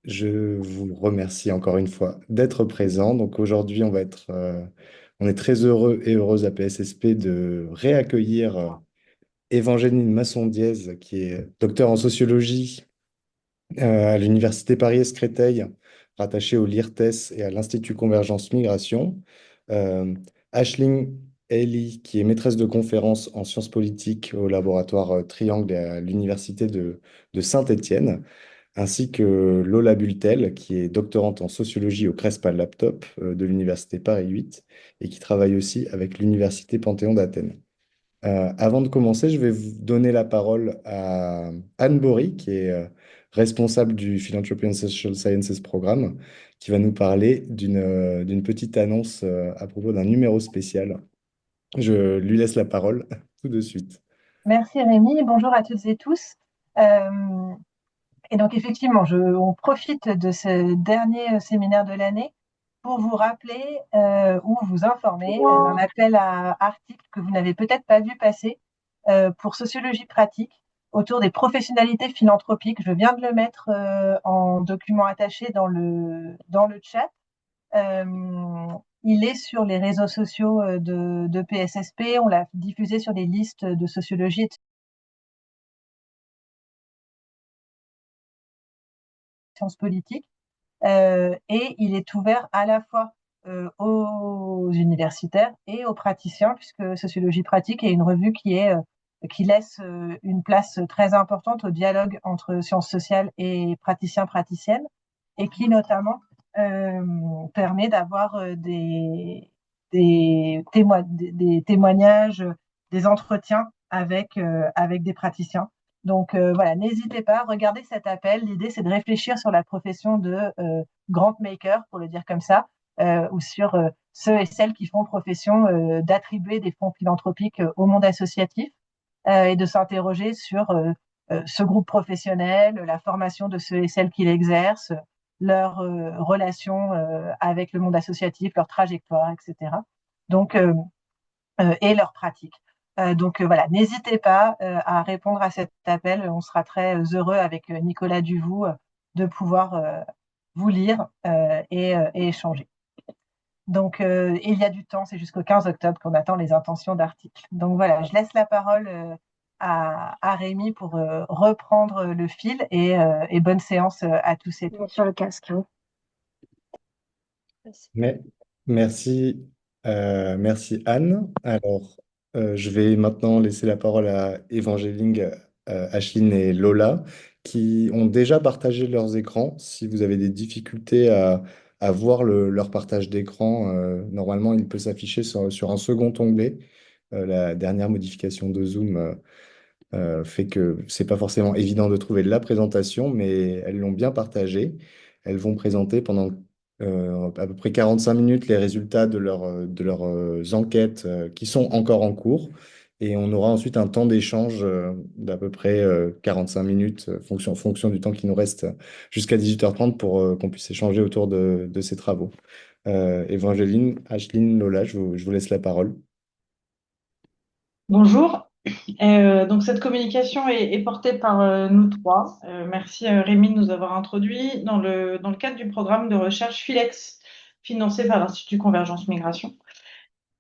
Je vous remercie encore une fois d'être présent. Donc aujourd'hui, on est très heureux et heureuse à PSSP de réaccueillir Évangéline Masson-Diez, qui est docteur en sociologie à l'Université Paris-Créteil, rattachée au LIRTES et à l'Institut Convergence Migration. Euh, Aisling Elie, qui est maîtresse de conférences en sciences politiques au laboratoire Triangle et à l'Université de Saint-Étienne, ainsi que Lola Bultel, qui est doctorante en sociologie au Crespa Laptop de l'Université Paris 8 et qui travaille aussi avec l'Université Panthéon d'Athènes. Avant de commencer, je vais vous donner la parole à Anne Bory, qui est responsable du Philanthropy and Social Sciences Programme, qui va nous parler d'une petite annonce à propos d'un numéro spécial. Je lui laisse la parole tout de suite. Merci Rémi, bonjour à toutes et tous. Euh, et donc effectivement, on profite de ce dernier séminaire de l'année pour vous rappeler ou vous informer d'un appel à articles que vous n'avez peut-être pas vu passer pour sociologie pratique autour des professionnalités philanthropiques. Je viens de le mettre en document attaché dans le chat. Il est sur les réseaux sociaux de PSSP. On l'a diffusé sur des listes de sociologie et de sciences politiques. Et il est ouvert à la fois aux universitaires et aux praticiens, puisque Sociologie pratique est une revue qui laisse une place très importante au dialogue entre sciences sociales et praticiens-praticiennes, et qui notamment permet d'avoir des témoignages, des entretiens avec des praticiens. Donc voilà, n'hésitez pas, regardez cet appel. L'idée, c'est de réfléchir sur la profession de grant maker, pour le dire comme ça, ou sur ceux et celles qui font profession d'attribuer des fonds philanthropiques au monde associatif et de s'interroger sur ce groupe professionnel, la formation de ceux et celles qui l'exercent, leur relation avec le monde associatif, leur trajectoire, etc. Donc, et leur pratique. Voilà, n'hésitez pas à répondre à cet appel. On sera très heureux avec Nicolas Duvou de pouvoir vous lire et échanger. Donc, il y a du temps, c'est jusqu'au 15 octobre qu'on attend les intentions d'articles. Donc voilà, je laisse la parole à Rémi pour reprendre le fil et bonne séance à tous et toutes. Sur le casque, hein. Mais, merci, merci Anne. Alors, je vais maintenant laisser la parole à Évangéline, Ashlyn et Lola, qui ont déjà partagé leurs écrans. Si vous avez des difficultés à voir leur partage d'écran, normalement, il peut s'afficher sur un second onglet. La dernière modification de Zoom fait que c'est pas forcément évident de trouver la présentation, mais elles l'ont bien partagée. Elles vont présenter pendant à peu près 45 minutes les résultats de leurs enquêtes qui sont encore en cours. Et on aura ensuite un temps d'échange d'à peu près 45 minutes, fonction du temps qui nous reste jusqu'à 18h30 pour qu'on puisse échanger autour de ces travaux. Évangéline, Acheline, Lola, je vous laisse la parole. Bonjour. Donc cette communication est portée par nous trois. Merci Rémi de nous avoir introduits dans le cadre du programme de recherche Philex, financé par l'Institut Convergence Migration,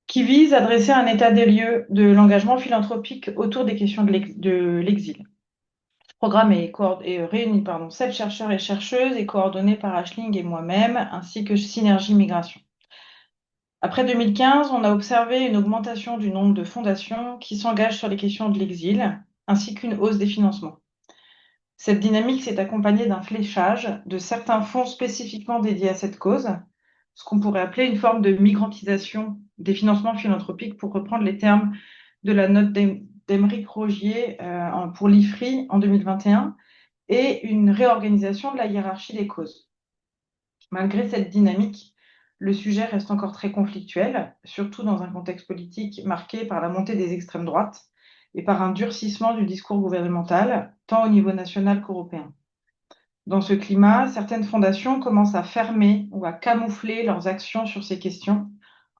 qui vise à dresser un état des lieux de l'engagement philanthropique autour des questions de l'exil. Ce programme réunit 7 chercheurs et chercheuses et coordonné par Aisling et moi-même, ainsi que Synergie Migration. Après 2015, on a observé une augmentation du nombre de fondations qui s'engagent sur les questions de l'exil, ainsi qu'une hausse des financements. Cette dynamique s'est accompagnée d'un fléchage de certains fonds spécifiquement dédiés à cette cause, ce qu'on pourrait appeler une forme de migrantisation des financements philanthropiques, pour reprendre les termes de la note d'Aymeric Rogier pour l'IFRI en 2021, et une réorganisation de la hiérarchie des causes. Malgré cette dynamique, le sujet reste encore très conflictuel, surtout dans un contexte politique marqué par la montée des extrêmes droites et par un durcissement du discours gouvernemental, tant au niveau national qu'européen. Dans ce climat, certaines fondations commencent à fermer ou à camoufler leurs actions sur ces questions,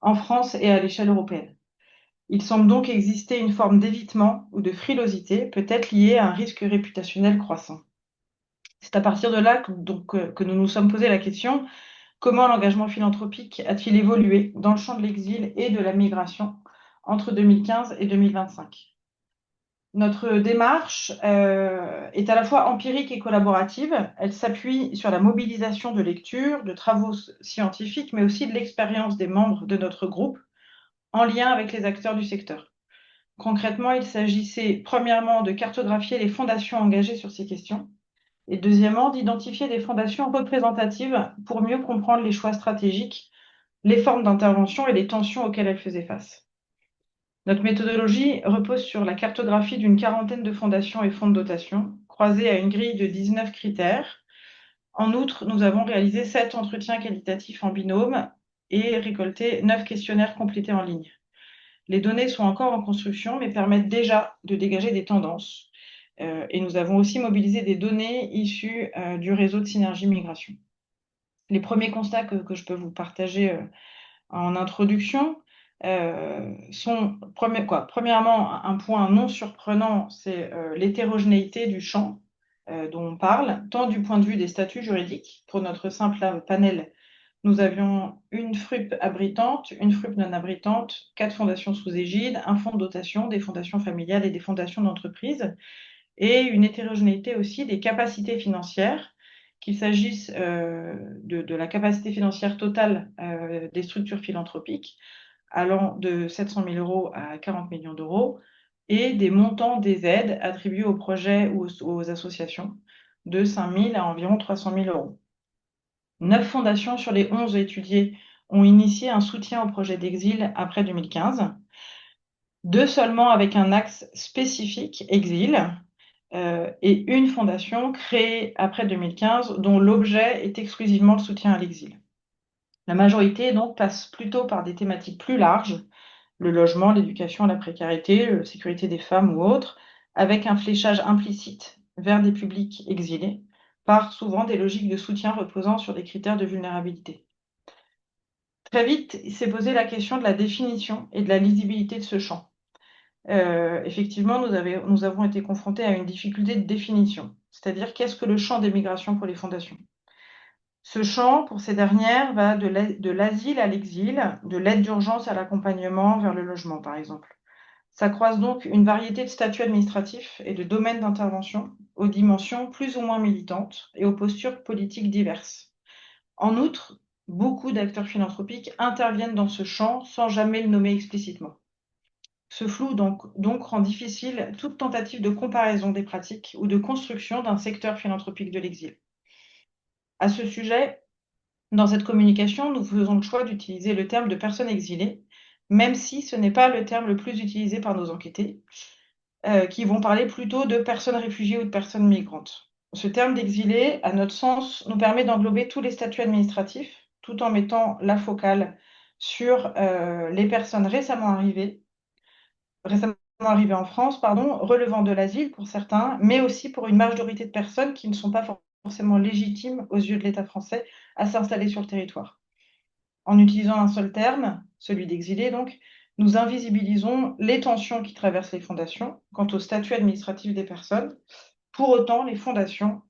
en France et à l'échelle européenne. Il semble donc exister une forme d'évitement ou de frilosité, peut-être liée à un risque réputationnel croissant. C'est à partir de là que nous nous sommes posé la question: comment l'engagement philanthropique a-t-il évolué dans le champ de l'exil et de la migration entre 2015 et 2025? Notre démarche est à la fois empirique et collaborative. Elle s'appuie sur la mobilisation de lectures, de travaux scientifiques, mais aussi de l'expérience des membres de notre groupe en lien avec les acteurs du secteur. Concrètement, il s'agissait premièrement de cartographier les fondations engagées sur ces questions et deuxièmement d'identifier des fondations représentatives pour mieux comprendre les choix stratégiques, les formes d'intervention et les tensions auxquelles elles faisaient face. Notre méthodologie repose sur la cartographie d'une quarantaine de fondations et fonds de dotation, croisés à une grille de 19 critères. En outre, nous avons réalisé 7 entretiens qualitatifs en binôme et récolté 9 questionnaires complétés en ligne. Les données sont encore en construction, mais permettent déjà de dégager des tendances. Et nous avons aussi mobilisé des données issues du réseau de Synergie Migration. Les premiers constats que je peux vous partager en introduction sont, premièrement, un point non surprenant, c'est l'hétérogénéité du champ dont on parle, tant du point de vue des statuts juridiques. Pour notre simple panel, nous avions une FRUP abritante, une FRUP non abritante, 4 fondations sous égide, un fonds de dotation, des fondations familiales et des fondations d'entreprise, et une hétérogénéité aussi des capacités financières, qu'il s'agisse de la capacité financière totale des structures philanthropiques, allant de 700 000 euros à 40 millions d'euros, et des montants des aides attribuées aux projets ou aux associations, de 5 000 à environ 300 000 euros. 9 fondations sur les 11 étudiées ont initié un soutien au projet d'exil après 2015, 2 seulement avec un axe spécifique exil, et une fondation créée après 2015 dont l'objet est exclusivement le soutien à l'exil. La majorité donc passe plutôt par des thématiques plus larges, le logement, l'éducation, la précarité, la sécurité des femmes ou autres, avec un fléchage implicite vers des publics exilés, par souvent des logiques de soutien reposant sur des critères de vulnérabilité. Très vite, il s'est posé la question de la définition et de la lisibilité de ce champ. Effectivement, nous avons été confrontés à une difficulté de définition, c'est-à-dire qu'est-ce que le champ des migrations pour les fondations? Ce champ, pour ces dernières, va de l'asile à l'exil, de l'aide d'urgence à l'accompagnement vers le logement, par exemple. Ça croise donc une variété de statuts administratifs et de domaines d'intervention aux dimensions plus ou moins militantes et aux postures politiques diverses. En outre, beaucoup d'acteurs philanthropiques interviennent dans ce champ sans jamais le nommer explicitement. Ce flou donc rend difficile toute tentative de comparaison des pratiques ou de construction d'un secteur philanthropique de l'exil. À ce sujet, dans cette communication, nous faisons le choix d'utiliser le terme de personnes exilées, même si ce n'est pas le terme le plus utilisé par nos enquêtés, qui vont parler plutôt de personnes réfugiées ou de personnes migrantes. Ce terme d'exilé, à notre sens, nous permet d'englober tous les statuts administratifs, tout en mettant la focale sur les personnes récemment arrivées en France, relevant de l'asile pour certains, mais aussi pour une majorité de personnes qui ne sont pas forcément légitimes aux yeux de l'État français à s'installer sur le territoire. En utilisant un seul terme, celui d'exilé donc, nous invisibilisons les tensions qui traversent les fondations quant au statut administratif des personnes. Pour autant, les fondations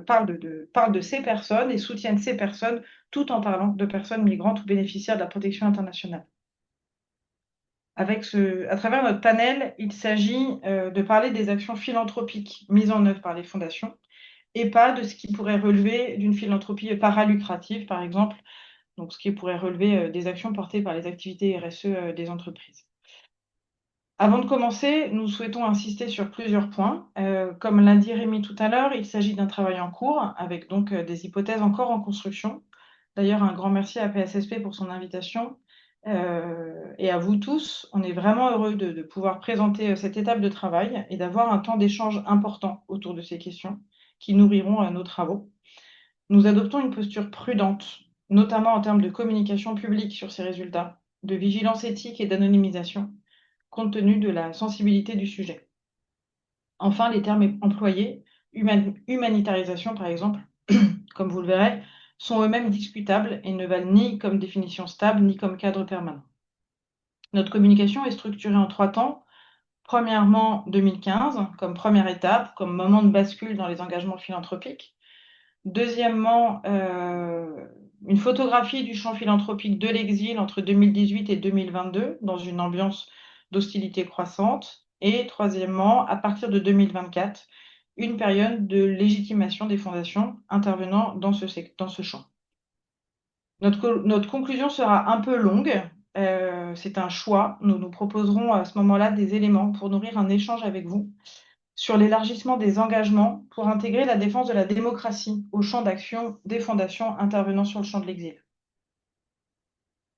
parlent de ces personnes et soutiennent ces personnes tout en parlant de personnes migrantes ou bénéficiaires de la protection internationale. À travers notre panel, il s'agit de parler des actions philanthropiques mises en œuvre par les fondations et pas de ce qui pourrait relever d'une philanthropie paralucrative, par exemple, donc ce qui pourrait relever des actions portées par les activités RSE des entreprises. Avant de commencer, nous souhaitons insister sur plusieurs points. Comme l'a dit Rémi tout à l'heure, il s'agit d'un travail en cours, avec donc des hypothèses encore en construction. D'ailleurs, un grand merci à PSSP pour son invitation. Et à vous tous, on est vraiment heureux de pouvoir présenter cette étape de travail et d'avoir un temps d'échange important autour de ces questions qui nourriront nos travaux. Nous adoptons une posture prudente, notamment en termes de communication publique sur ces résultats, de vigilance éthique et d'anonymisation, compte tenu de la sensibilité du sujet. Enfin, les termes employés, humanitarisation par exemple, comme vous le verrez, sont eux-mêmes discutables et ne valent ni comme définition stable, ni comme cadre permanent. Notre communication est structurée en 3 temps. Premièrement, 2015, comme première étape, comme moment de bascule dans les engagements philanthropiques. Deuxièmement, une photographie du champ philanthropique de l'exil entre 2018 et 2022, dans une ambiance d'hostilité croissante. Et troisièmement, à partir de 2024, une période de légitimation des fondations intervenant dans ce champ. Notre conclusion sera un peu longue. C'est un choix. Nous nous proposerons à ce moment-là des éléments pour nourrir un échange avec vous sur l'élargissement des engagements pour intégrer la défense de la démocratie au champ d'action des fondations intervenant sur le champ de l'exil.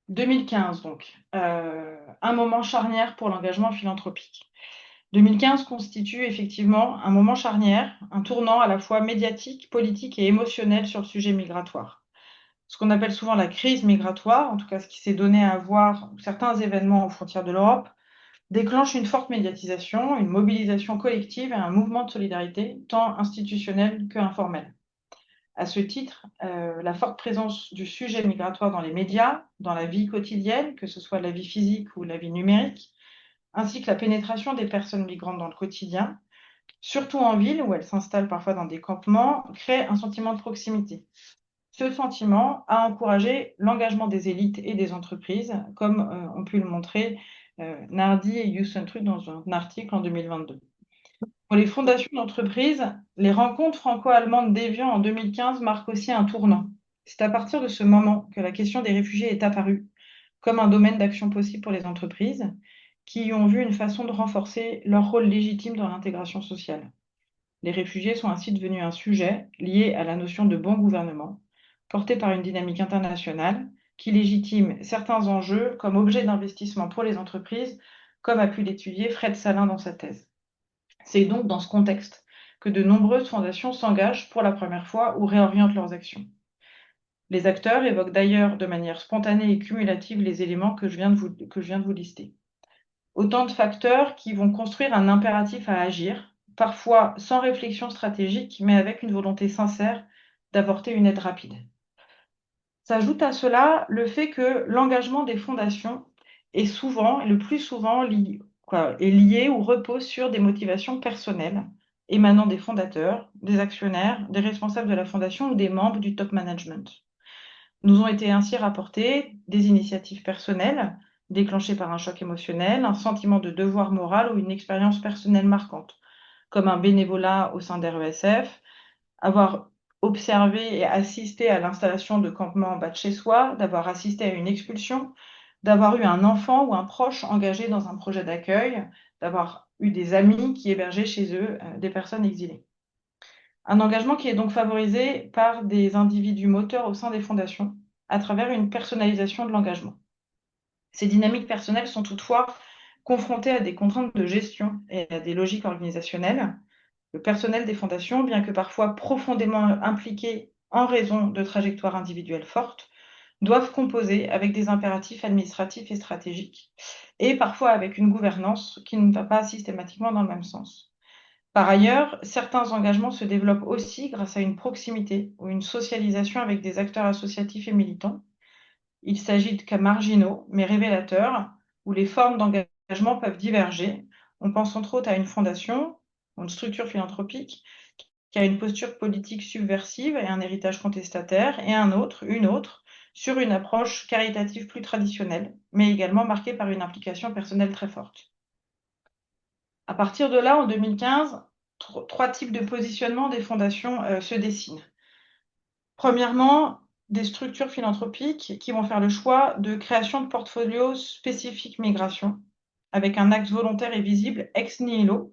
2015, donc, un moment charnière pour l'engagement philanthropique. 2015 constitue effectivement un moment charnière, un tournant à la fois médiatique, politique et émotionnel sur le sujet migratoire. Ce qu'on appelle souvent la crise migratoire, en tout cas ce qui s'est donné à voir certains événements aux frontières de l'Europe, déclenche une forte médiatisation, une mobilisation collective et un mouvement de solidarité, tant institutionnel qu'informel. À ce titre, la forte présence du sujet migratoire dans les médias, dans la vie quotidienne, que ce soit la vie physique ou la vie numérique, ainsi que la pénétration des personnes migrantes dans le quotidien, surtout en ville où elles s'installent parfois dans des campements, crée un sentiment de proximité. Ce sentiment a encouragé l'engagement des élites et des entreprises, comme ont pu le montrer Nardi et Youssef Truc dans un article en 2022. Pour les fondations d'entreprises, les rencontres franco-allemandes d'Évian en 2015 marquent aussi un tournant. C'est à partir de ce moment que la question des réfugiés est apparue comme un domaine d'action possible pour les entreprises, qui y ont vu une façon de renforcer leur rôle légitime dans l'intégration sociale. Les réfugiés sont ainsi devenus un sujet lié à la notion de bon gouvernement, porté par une dynamique internationale qui légitime certains enjeux comme objet d'investissement pour les entreprises, comme a pu l'étudier Fred Salin dans sa thèse. C'est donc dans ce contexte que de nombreuses fondations s'engagent pour la première fois ou réorientent leurs actions. Les acteurs évoquent d'ailleurs de manière spontanée et cumulative les éléments que je viens de vous lister. Autant de facteurs qui vont construire un impératif à agir, parfois sans réflexion stratégique, mais avec une volonté sincère d'apporter une aide rapide. S'ajoute à cela le fait que l'engagement des fondations est souvent, et le plus souvent, lié ou repose sur des motivations personnelles émanant des fondateurs, des actionnaires, des responsables de la fondation ou des membres du top management. Nous ont été ainsi rapportées des initiatives personnelles déclenchées par un choc émotionnel, un sentiment de devoir moral ou une expérience personnelle marquante, comme un bénévolat au sein d'RESF, avoir observé et assisté à l'installation de campements en bas de chez soi, d'avoir assisté à une expulsion, d'avoir eu un enfant ou un proche engagé dans un projet d'accueil, d'avoir eu des amis qui hébergeaient chez eux des personnes exilées. Un engagement qui est donc favorisé par des individus moteurs au sein des fondations, à travers une personnalisation de l'engagement. Ces dynamiques personnelles sont toutefois confrontées à des contraintes de gestion et à des logiques organisationnelles. Le personnel des fondations, bien que parfois profondément impliqué en raison de trajectoires individuelles fortes, doivent composer avec des impératifs administratifs et stratégiques, et parfois avec une gouvernance qui ne va pas systématiquement dans le même sens. Par ailleurs, certains engagements se développent aussi grâce à une proximité ou une socialisation avec des acteurs associatifs et militants. Il s'agit de cas marginaux, mais révélateurs, où les formes d'engagement peuvent diverger. On pense entre autres à une fondation, une structure philanthropique, qui a une posture politique subversive et un héritage contestataire, et une autre, sur une approche caritative plus traditionnelle, mais également marquée par une implication personnelle très forte. À partir de là, en 2015, trois types de positionnement des fondations se dessinent. Premièrement, des structures philanthropiques qui vont faire le choix de création de portfolios spécifiques migration, avec un axe volontaire et visible ex nihilo.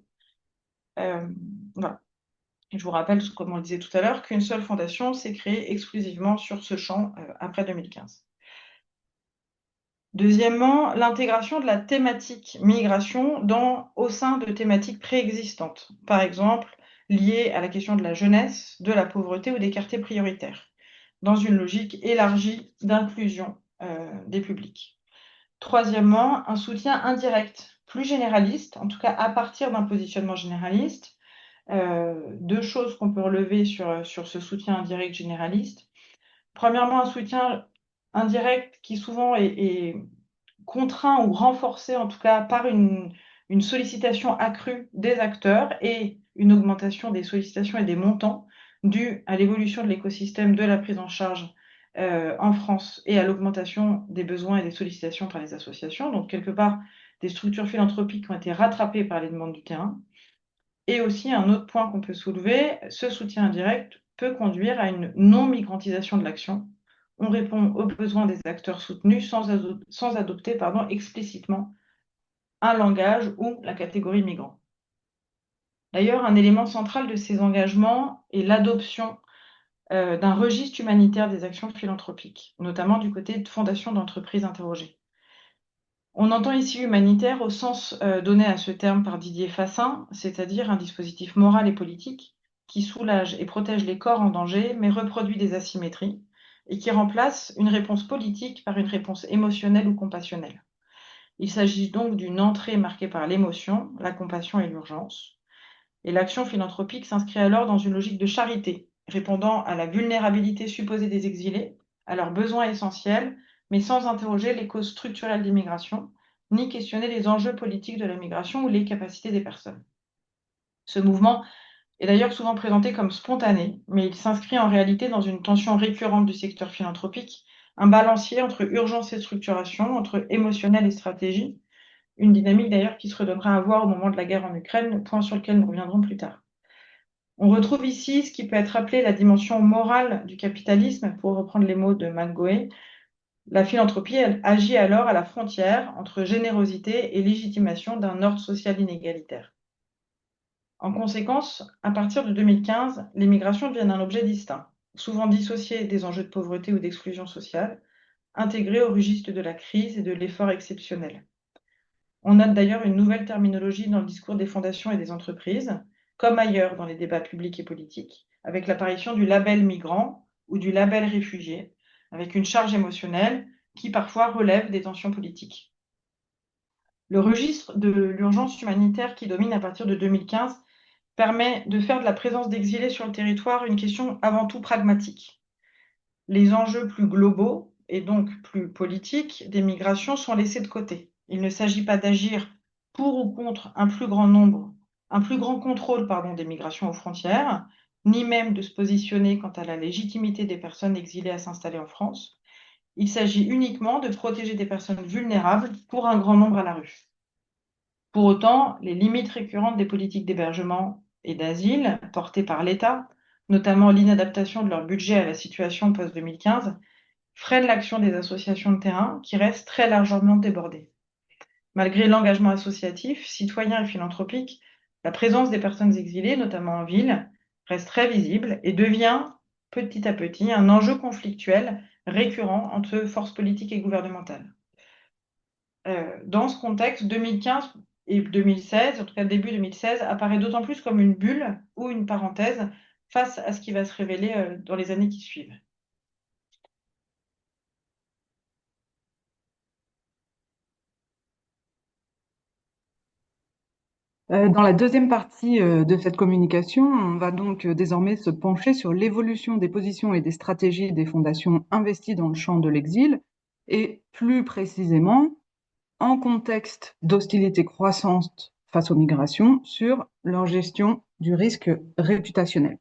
Voilà. Et je vous rappelle, comme on le disait tout à l'heure, qu'une seule fondation s'est créée exclusivement sur ce champ après 2015. Deuxièmement, l'intégration de la thématique migration au sein de thématiques préexistantes, par exemple liées à la question de la jeunesse, de la pauvreté ou des quartiers prioritaires, dans une logique élargie d'inclusion des publics. Troisièmement, un soutien indirect, plus généraliste, en tout cas à partir d'un positionnement généraliste. Deux choses qu'on peut relever sur ce soutien indirect généraliste. Premièrement, un soutien indirect qui souvent est contraint ou renforcé en tout cas par une une sollicitation accrue des acteurs et une augmentation des sollicitations et des montants due à l'évolution de l'écosystème de la prise en charge en France et à l'augmentation des besoins et des sollicitations par les associations. Donc, quelque part, des structures philanthropiques ont été rattrapées par les demandes du terrain. Et aussi, un autre point qu'on peut soulever, ce soutien indirect peut conduire à une non-migrantisation de l'action. On répond aux besoins des acteurs soutenus sans adopter explicitement un langage ou la catégorie migrant. D'ailleurs, un élément central de ces engagements est l'adoption d'un registre humanitaire des actions philanthropiques, notamment du côté de fondations d'entreprises interrogées. On entend ici humanitaire au sens donné à ce terme par Didier Fassin, c'est-à-dire un dispositif moral et politique qui soulage et protège les corps en danger, mais reproduit des asymétries, et qui remplace une réponse politique par une réponse émotionnelle ou compassionnelle. Il s'agit donc d'une entrée marquée par l'émotion, la compassion et l'urgence. Et l'action philanthropique s'inscrit alors dans une logique de charité, répondant à la vulnérabilité supposée des exilés, à leurs besoins essentiels, mais sans interroger les causes structurelles d'immigration, ni questionner les enjeux politiques de la migration ou les capacités des personnes. Ce mouvement est d'ailleurs souvent présenté comme spontané, mais il s'inscrit en réalité dans une tension récurrente du secteur philanthropique, un balancier entre urgence et structuration, entre émotionnel et stratégie, une dynamique d'ailleurs qui se redonnera à voir au moment de la guerre en Ukraine, point sur lequel nous reviendrons plus tard. On retrouve ici ce qui peut être appelé la dimension morale du capitalisme, pour reprendre les mots de Mangoé. La philanthropie, elle agit alors à la frontière entre générosité et légitimation d'un ordre social inégalitaire. En conséquence, à partir de 2015, les migrations deviennent un objet distinct, souvent dissocié des enjeux de pauvreté ou d'exclusion sociale, intégré au registre de la crise et de l'effort exceptionnel. On note d'ailleurs une nouvelle terminologie dans le discours des fondations et des entreprises, comme ailleurs dans les débats publics et politiques, avec l'apparition du label migrant ou du label réfugié, avec une charge émotionnelle qui parfois relève des tensions politiques. Le registre de l'urgence humanitaire qui domine à partir de 2015 permet de faire de la présence d'exilés sur le territoire une question avant tout pragmatique. Les enjeux plus globaux et donc plus politiques des migrations sont laissés de côté. Il ne s'agit pas d'agir pour ou contre un plus grand contrôle des migrations aux frontières, ni même de se positionner quant à la légitimité des personnes exilées à s'installer en France. Il s'agit uniquement de protéger des personnes vulnérables pour un grand nombre à la rue. Pour autant, les limites récurrentes des politiques d'hébergement et d'asile portées par l'État, notamment l'inadaptation de leur budget à la situation post-2015, freinent l'action des associations de terrain qui restent très largement débordées. Malgré l'engagement associatif, citoyen et philanthropique, la présence des personnes exilées, notamment en ville, reste très visible et devient petit à petit un enjeu conflictuel récurrent entre forces politiques et gouvernementales. Dans ce contexte, 2015 et 2016, en tout cas début 2016, apparaît d'autant plus comme une bulle ou une parenthèse face à ce qui va se révéler dans les années qui suivent. Dans la deuxième partie de cette communication, on va donc désormais se pencher sur l'évolution des positions et des stratégies des fondations investies dans le champ de l'exil, et plus précisément, en contexte d'hostilité croissante face aux migrations, sur leur gestion du risque réputationnel.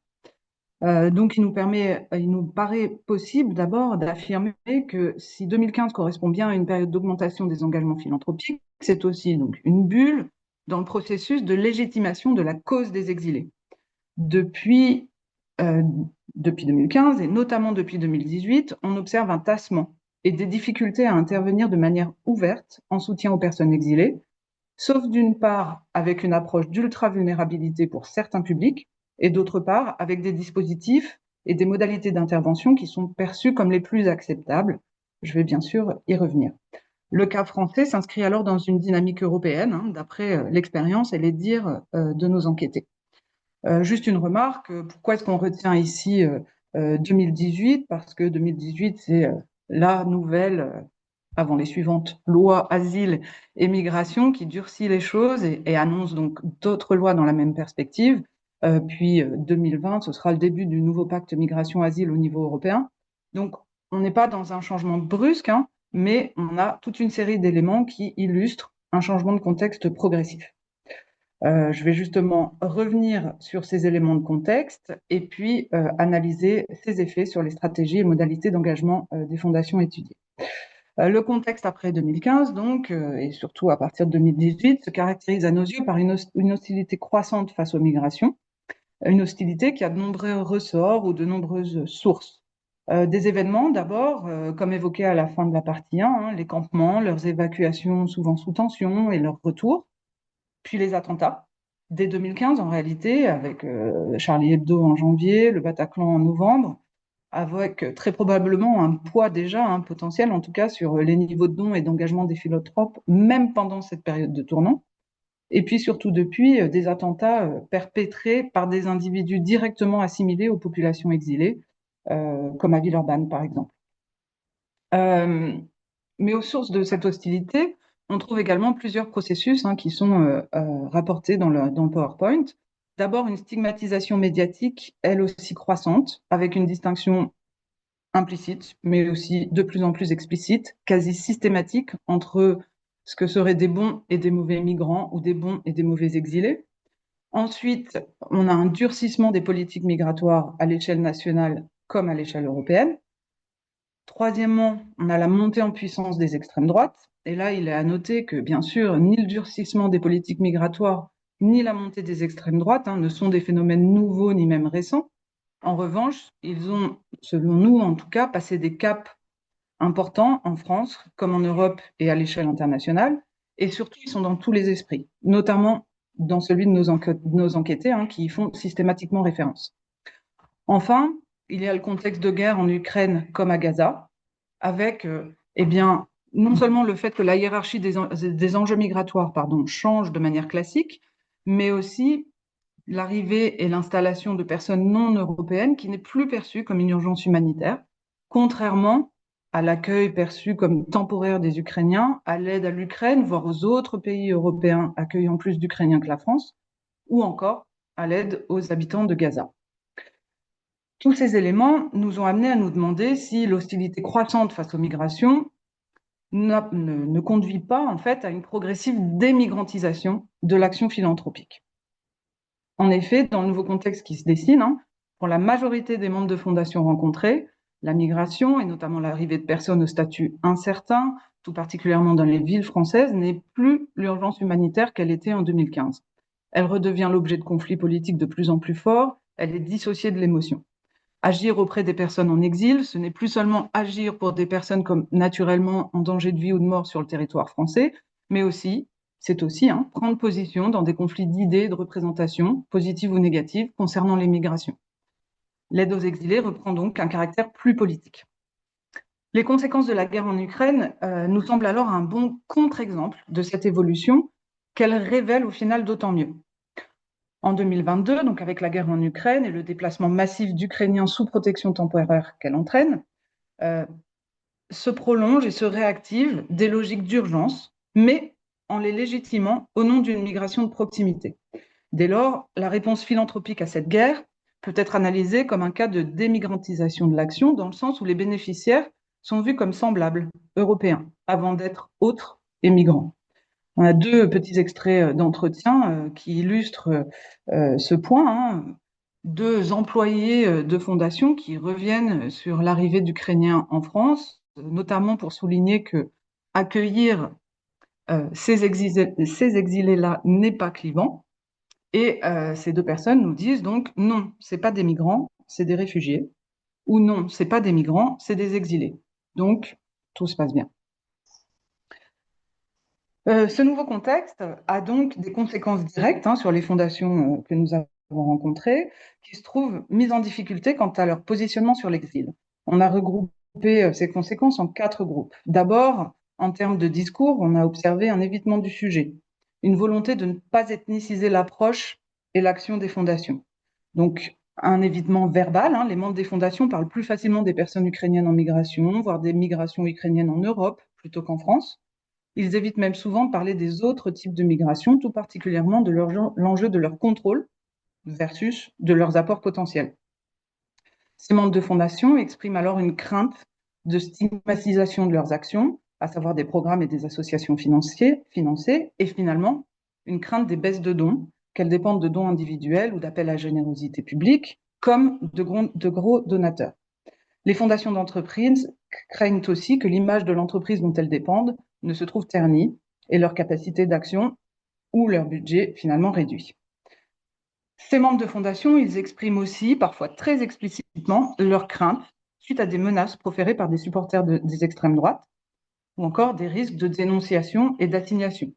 Donc, il nous paraît possible d'abord d'affirmer que si 2015 correspond bien à une période d'augmentation des engagements philanthropiques, c'est aussi donc une bulle dans le processus de légitimation de la cause des exilés. Depuis 2015 et notamment depuis 2018, on observe un tassement et des difficultés à intervenir de manière ouverte en soutien aux personnes exilées, sauf d'une part avec une approche d'ultra-vulnérabilité pour certains publics, et d'autre part avec des dispositifs et des modalités d'intervention qui sont perçus comme les plus acceptables. Je vais bien sûr y revenir. Le cas français s'inscrit alors dans une dynamique européenne, d'après l'expérience et les dires de nos enquêtés. Juste une remarque, pourquoi est-ce qu'on retient ici 2018? Parce que 2018, c'est la nouvelle, avant les suivantes, loi asile et migration qui durcit les choses et annonce donc d'autres lois dans la même perspective. Puis 2020, ce sera le début du nouveau pacte migration-asile au niveau européen. Donc, on n'est pas dans un changement brusque, mais on a toute une série d'éléments qui illustrent un changement de contexte progressif. Je vais justement revenir sur ces éléments de contexte et puis analyser ces effets sur les stratégies et modalités d'engagement des fondations étudiées. Le contexte après 2015, donc, et surtout à partir de 2018, se caractérise à nos yeux par une hostilité croissante face aux migrations, une hostilité qui a de nombreux ressorts ou de nombreuses sources. Des événements d'abord, comme évoqué à la fin de la partie 1, hein, les campements, leurs évacuations souvent sous tension et leur retour, puis les attentats. Dès 2015, en réalité, avec Charlie Hebdo en janvier, le Bataclan en novembre, avec très probablement un poids déjà, un potentiel en tout cas, sur les niveaux de dons et d'engagement des philantropes, même pendant cette période de tournant. Et puis surtout depuis, des attentats perpétrés par des individus directement assimilés aux populations exilées, comme à Villeurbanne par exemple. Mais aux sources de cette hostilité, on trouve également plusieurs processus hein, qui sont rapportés dans le PowerPoint. D'abord, une stigmatisation médiatique, elle aussi croissante, avec une distinction implicite, mais aussi de plus en plus explicite, quasi systématique, entre ce que seraient des bons et des mauvais migrants ou des bons et des mauvais exilés. Ensuite, on a un durcissement des politiques migratoires à l'échelle nationale comme à l'échelle européenne. Troisièmement, on a la montée en puissance des extrêmes droites. Et là, il est à noter que, bien sûr, ni le durcissement des politiques migratoires, ni la montée des extrêmes droites hein, ne sont des phénomènes nouveaux ni même récents. En revanche, ils ont, selon nous en tout cas, passé des caps importants en France, comme en Europe et à l'échelle internationale. Et surtout, ils sont dans tous les esprits, notamment dans celui de nos enquêtés hein, qui y font systématiquement référence. Enfin, il y a le contexte de guerre en Ukraine comme à Gaza, avec eh bien, non seulement le fait que la hiérarchie des enjeux migratoires change de manière classique, mais aussi l'arrivée et l'installation de personnes non européennes qui n'est plus perçue comme une urgence humanitaire, contrairement à l'accueil perçu comme temporaire des Ukrainiens, à l'aide à l'Ukraine, voire aux autres pays européens accueillant plus d'Ukrainiens que la France, ou encore à l'aide aux habitants de Gaza. Tous ces éléments nous ont amenés à nous demander si l'hostilité croissante face aux migrations ne conduit pas en fait à une progressive démigrantisation de l'action philanthropique. En effet, dans le nouveau contexte qui se dessine, hein, pour la majorité des membres de fondations rencontrés, la migration, et notamment l'arrivée de personnes au statut incertain, tout particulièrement dans les villes françaises, n'est plus l'urgence humanitaire qu'elle était en 2015. Elle redevient l'objet de conflits politiques de plus en plus forts, elle est dissociée de l'émotion. Agir auprès des personnes en exil, ce n'est plus seulement agir pour des personnes comme naturellement en danger de vie ou de mort sur le territoire français, mais aussi, c'est aussi prendre position dans des conflits d'idées et de représentation, positives ou négatives, concernant les migrations. L'aide aux exilés reprend donc un caractère plus politique. Les conséquences de la guerre en Ukraine nous semblent alors un bon contre-exemple de cette évolution qu'elle révèle au final d'autant mieux. En 2022, donc avec la guerre en Ukraine et le déplacement massif d'Ukrainiens sous protection temporaire qu'elle entraîne, se prolongent et se réactivent des logiques d'urgence, mais en les légitimant au nom d'une migration de proximité. Dès lors, la réponse philanthropique à cette guerre peut être analysée comme un cas de démigrantisation de l'action, dans le sens où les bénéficiaires sont vus comme semblables, européens, avant d'être autres et migrants. On a deux petits extraits d'entretien qui illustrent ce point. Hein. Deux employés de fondation qui reviennent sur l'arrivée d'Ukrainiens en France, notamment pour souligner que accueillir ces exilés-là n'est pas clivant. Et ces deux personnes nous disent donc non, c'est pas des migrants, c'est des réfugiés, ou non, c'est pas des migrants, c'est des exilés. Donc tout se passe bien. Ce nouveau contexte a donc des conséquences directes sur les fondations que nous avons rencontrées, qui se trouvent mises en difficulté quant à leur positionnement sur l'exil. On a regroupé ces conséquences en 4 groupes. D'abord, en termes de discours, on a observé un évitement du sujet, une volonté de ne pas ethniciser l'approche et l'action des fondations. Donc, un évitement verbal, les membres des fondations parlent plus facilement des personnes ukrainiennes en migration, voire des migrations ukrainiennes en Europe plutôt qu'en France. Ils évitent même souvent de parler des autres types de migration, tout particulièrement de l'enjeu de leur contrôle versus de leurs apports potentiels. Ces membres de fondation expriment alors une crainte de stigmatisation de leurs actions, à savoir des programmes et des associations financées, et finalement une crainte des baisses de dons, qu'elles dépendent de dons individuels ou d'appels à générosité publique, comme de gros donateurs. Les fondations d'entreprise craignent aussi que l'image de l'entreprise dont elles dépendent ne se trouve ternie et leur capacité d'action ou leur budget finalement réduit. Ces membres de fondation, ils expriment aussi, parfois très explicitement, leurs craintes suite à des menaces proférées par des supporters des extrêmes droites ou encore des risques de dénonciation et d'assignation.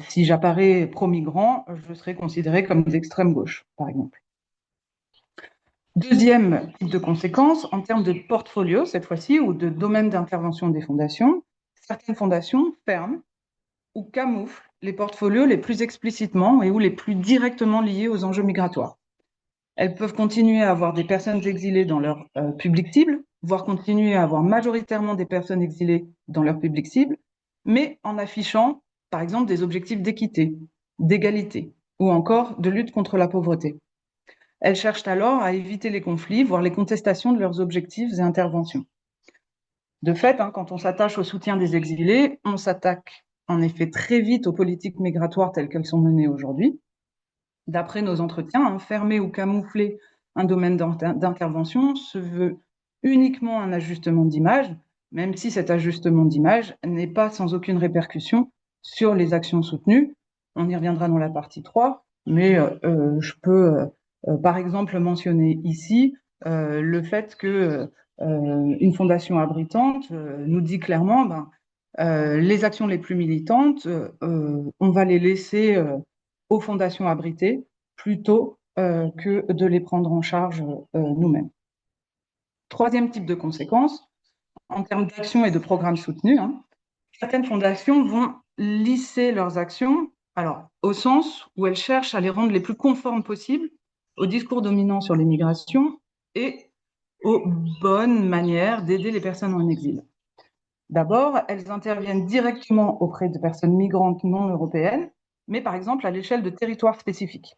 Si j'apparais pro-migrant, je serais considérée comme d'extrême gauche, par exemple. Deuxième type de conséquence, en termes de portfolio, cette fois-ci, ou de domaine d'intervention des fondations, certaines fondations ferment ou camouflent les portfolios les plus explicitement et ou les plus directement liés aux enjeux migratoires. Elles peuvent continuer à avoir des personnes exilées dans leur public cible, voire continuer à avoir majoritairement des personnes exilées dans leur public cible, mais en affichant, par exemple, des objectifs d'équité, d'égalité ou encore de lutte contre la pauvreté. Elles cherchent alors à éviter les conflits, voire les contestations de leurs objectifs et interventions. De fait, quand on s'attache au soutien des exilés, on s'attaque en effet très vite aux politiques migratoires telles qu'elles sont menées aujourd'hui. D'après nos entretiens, fermer ou camoufler un domaine d'intervention se veut uniquement un ajustement d'image, même si cet ajustement d'image n'est pas sans aucune répercussion sur les actions soutenues. On y reviendra dans la partie 3, mais je peux par exemple mentionner ici le fait que une fondation abritante nous dit clairement les actions les plus militantes, on va les laisser aux fondations abritées plutôt que de les prendre en charge nous-mêmes. Troisième type de conséquence, en termes d'actions et de programmes soutenus, certaines fondations vont lisser leurs actions, alors au sens où elles cherchent à les rendre les plus conformes possibles au discours dominant sur l'immigration et aux bonnes manières d'aider les personnes en exil. D'abord, elles interviennent directement auprès de personnes migrantes non européennes, mais par exemple à l'échelle de territoires spécifiques.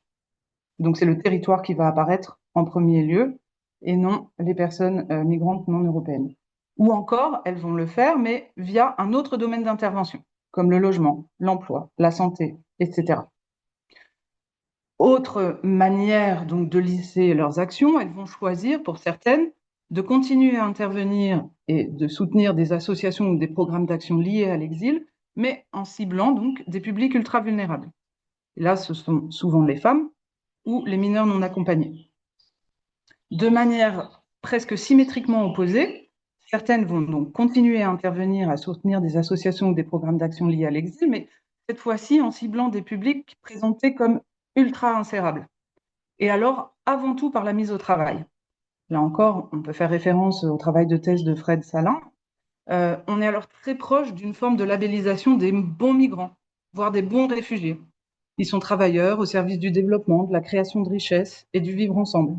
Donc c'est le territoire qui va apparaître en premier lieu et non les personnes migrantes non européennes. Ou encore, elles vont le faire, mais via un autre domaine d'intervention, comme le logement, l'emploi, la santé, etc. Autre manière donc de lisser leurs actions, elles vont choisir pour certaines de continuer à intervenir et de soutenir des associations ou des programmes d'action liés à l'exil, mais en ciblant donc des publics ultra vulnérables. Et là, ce sont souvent les femmes ou les mineurs non accompagnés. De manière presque symétriquement opposée, certaines vont donc continuer à intervenir, à soutenir des associations ou des programmes d'action liés à l'exil, mais cette fois-ci en ciblant des publics présentés comme ultra insérables. Et alors, avant tout par la mise au travail. Là encore, on peut faire référence au travail de thèse de Fred Salin. On est alors très proche d'une forme de labellisation des bons migrants, voire des bons réfugiés. Ils sont travailleurs au service du développement, de la création de richesses et du vivre ensemble.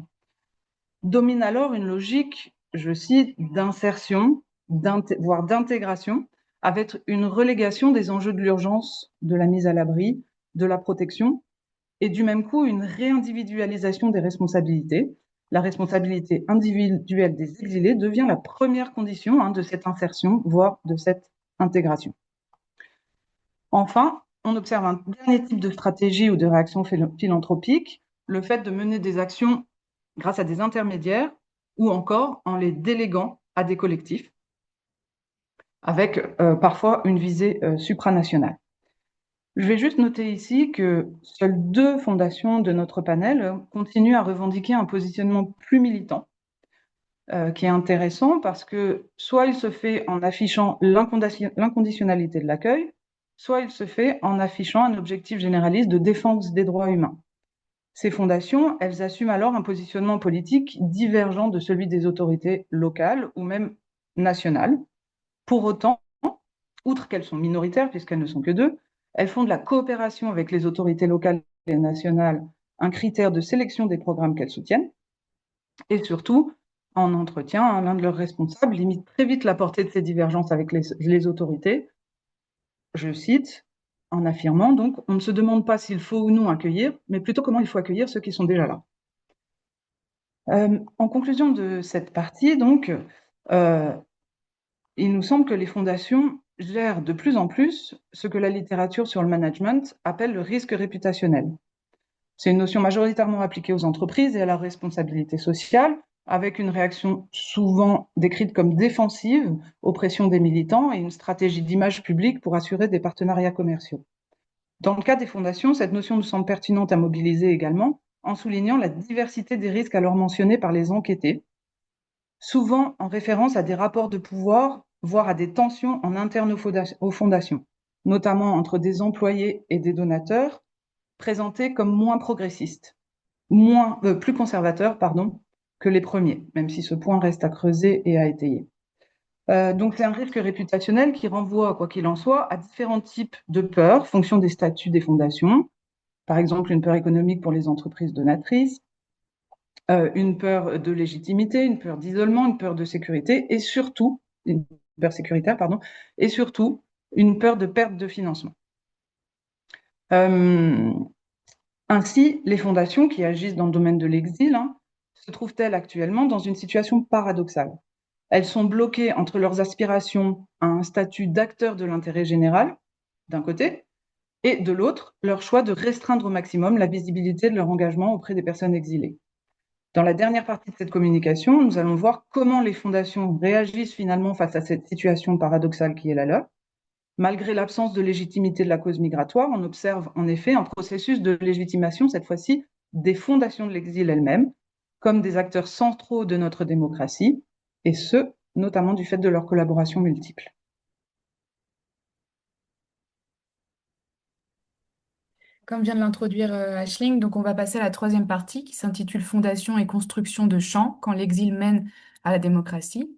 Domine alors une logique, je cite, d'insertion, voire d'intégration, avec une relégation des enjeux de l'urgence, de la mise à l'abri, de la protection, et du même coup une réindividualisation des responsabilités. La responsabilité individuelle des exilés devient la première condition de cette insertion, voire de cette intégration. Enfin, on observe un dernier type de stratégie ou de réaction philanthropique, le fait de mener des actions grâce à des intermédiaires ou encore en les déléguant à des collectifs, avec parfois une visée supranationale. Je vais juste noter ici que seules 2 fondations de notre panel continuent à revendiquer un positionnement plus militant, qui est intéressant parce que soit il se fait en affichant l'inconditionnalité de l'accueil, soit il se fait en affichant un objectif généraliste de défense des droits humains. Ces fondations, elles assument alors un positionnement politique divergent de celui des autorités locales ou même nationales. Pour autant, outre qu'elles sont minoritaires, puisqu'elles ne sont que 2, elles font de la coopération avec les autorités locales et nationales un critère de sélection des programmes qu'elles soutiennent. Et surtout, en entretien, l'un de leurs responsables limite très vite la portée de ces divergences avec les autorités. Je cite, en affirmant donc, on ne se demande pas s'il faut ou non accueillir, mais plutôt comment il faut accueillir ceux qui sont déjà là. En conclusion de cette partie, donc, il nous semble que les fondations gèrent de plus en plus ce que la littérature sur le management appelle le risque réputationnel. C'est une notion majoritairement appliquée aux entreprises et à la responsabilité sociale, avec une réaction souvent décrite comme défensive aux pressions des militants et une stratégie d'image publique pour assurer des partenariats commerciaux. Dans le cas des fondations, cette notion nous semble pertinente à mobiliser également, en soulignant la diversité des risques alors mentionnés par les enquêtés, souvent en référence à des rapports de pouvoir, voire à des tensions en interne aux fondations, notamment entre des employés et des donateurs, présentés comme moins progressistes, plus conservateurs, pardon, que les premiers, même si ce point reste à creuser et à étayer. Donc c'est un risque réputationnel qui renvoie, quoi qu'il en soit, à différents types de peurs, fonction des statuts des fondations. Par exemple, une peur économique pour les entreprises donatrices, une peur de légitimité, une peur d'isolement, une peur de sécurité et surtout, une peur sécuritaire, pardon, et surtout une peur de perte de financement. Ainsi, les fondations qui agissent dans le domaine de l'exil se trouvent-elles actuellement dans une situation paradoxale. Elles sont bloquées entre leurs aspirations à un statut d'acteur de l'intérêt général, d'un côté, et de l'autre, leur choix de restreindre au maximum la visibilité de leur engagement auprès des personnes exilées. Dans la dernière partie de cette communication, nous allons voir comment les fondations réagissent finalement face à cette situation paradoxale qui est la leur. Malgré l'absence de légitimité de la cause migratoire, on observe en effet un processus de légitimation, cette fois-ci, des fondations de l'exil elles-mêmes, comme des acteurs centraux de notre démocratie, et ce, notamment du fait de leurs collaborations multiples. Comme vient de l'introduire Aisling, donc on va passer à la troisième partie qui s'intitule Fondation et construction de champs quand l'exil mène à la démocratie.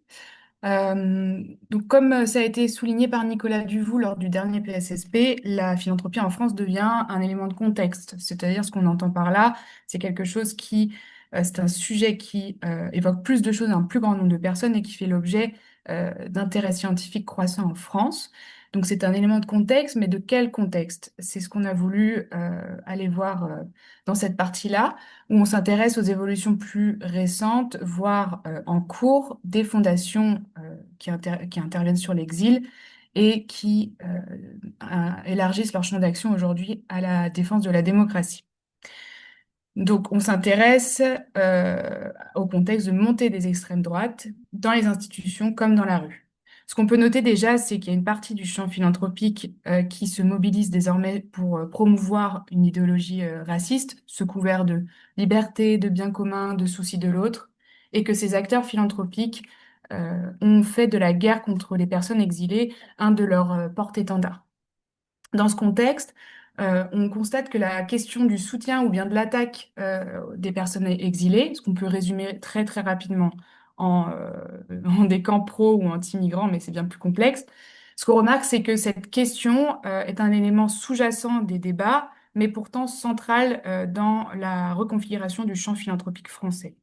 Donc comme ça a été souligné par Nicolas Duvou lors du dernier PSSP, la philanthropie en France devient un élément de contexte. C'est-à-dire ce qu'on entend par là, c'est quelque chose c'est un sujet qui évoque plus de choses à un plus grand nombre de personnes et qui fait l'objet d'intérêts scientifiques croissants en France. Donc c'est un élément de contexte, mais de quel contexte? C'est ce qu'on a voulu aller voir dans cette partie-là, où on s'intéresse aux évolutions plus récentes, voire en cours, des fondations qui interviennent sur l'exil et qui élargissent leur champ d'action aujourd'hui à la défense de la démocratie. Donc, on s'intéresse au contexte de montée des extrêmes droites dans les institutions comme dans la rue. Ce qu'on peut noter déjà, c'est qu'il y a une partie du champ philanthropique qui se mobilise désormais pour promouvoir une idéologie raciste, sous couvert de liberté, de bien commun, de souci de l'autre, et que ces acteurs philanthropiques ont fait de la guerre contre les personnes exilées un de leurs porte-étendards. Dans ce contexte, on constate que la question du soutien ou bien de l'attaque des personnes exilées, ce qu'on peut résumer très très rapidement en des camps pro ou anti-migrants, mais c'est bien plus complexe. Ce qu'on remarque, c'est que cette question est un élément sous-jacent des débats, mais pourtant central dans la reconfiguration du champ philanthropique français.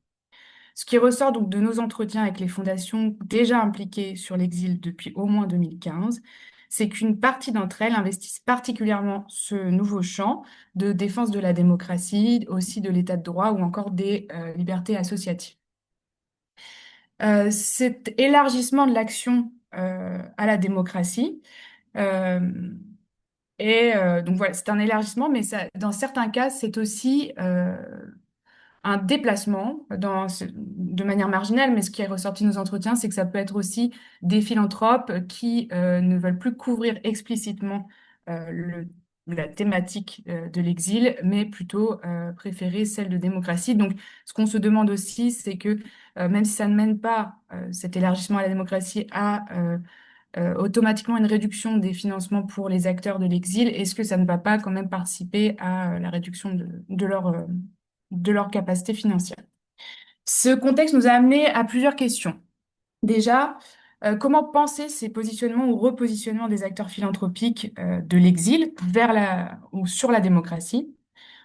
Ce qui ressort donc de nos entretiens avec les fondations déjà impliquées sur l'exil depuis au moins 2015, c'est qu'une partie d'entre elles investissent particulièrement ce nouveau champ de défense de la démocratie, aussi de l'état de droit ou encore des libertés associatives. Cet élargissement de l'action à la démocratie donc voilà, c'est un élargissement, mais dans certains cas, c'est aussi un déplacement de manière marginale, mais ce qui est ressorti de nos entretiens, c'est que ça peut être aussi des philanthropes qui ne veulent plus couvrir explicitement la thématique de l'exil, mais plutôt préférer celle de démocratie. Donc, ce qu'on se demande aussi, c'est que même si ça ne mène pas cet élargissement à la démocratie à automatiquement une réduction des financements pour les acteurs de l'exil, est-ce que ça ne va pas quand même participer à la réduction de leur capacité financière? Ce contexte nous a amené à plusieurs questions. Déjà, comment penser ces positionnements ou repositionnements des acteurs philanthropiques de l'exil ou sur la démocratie?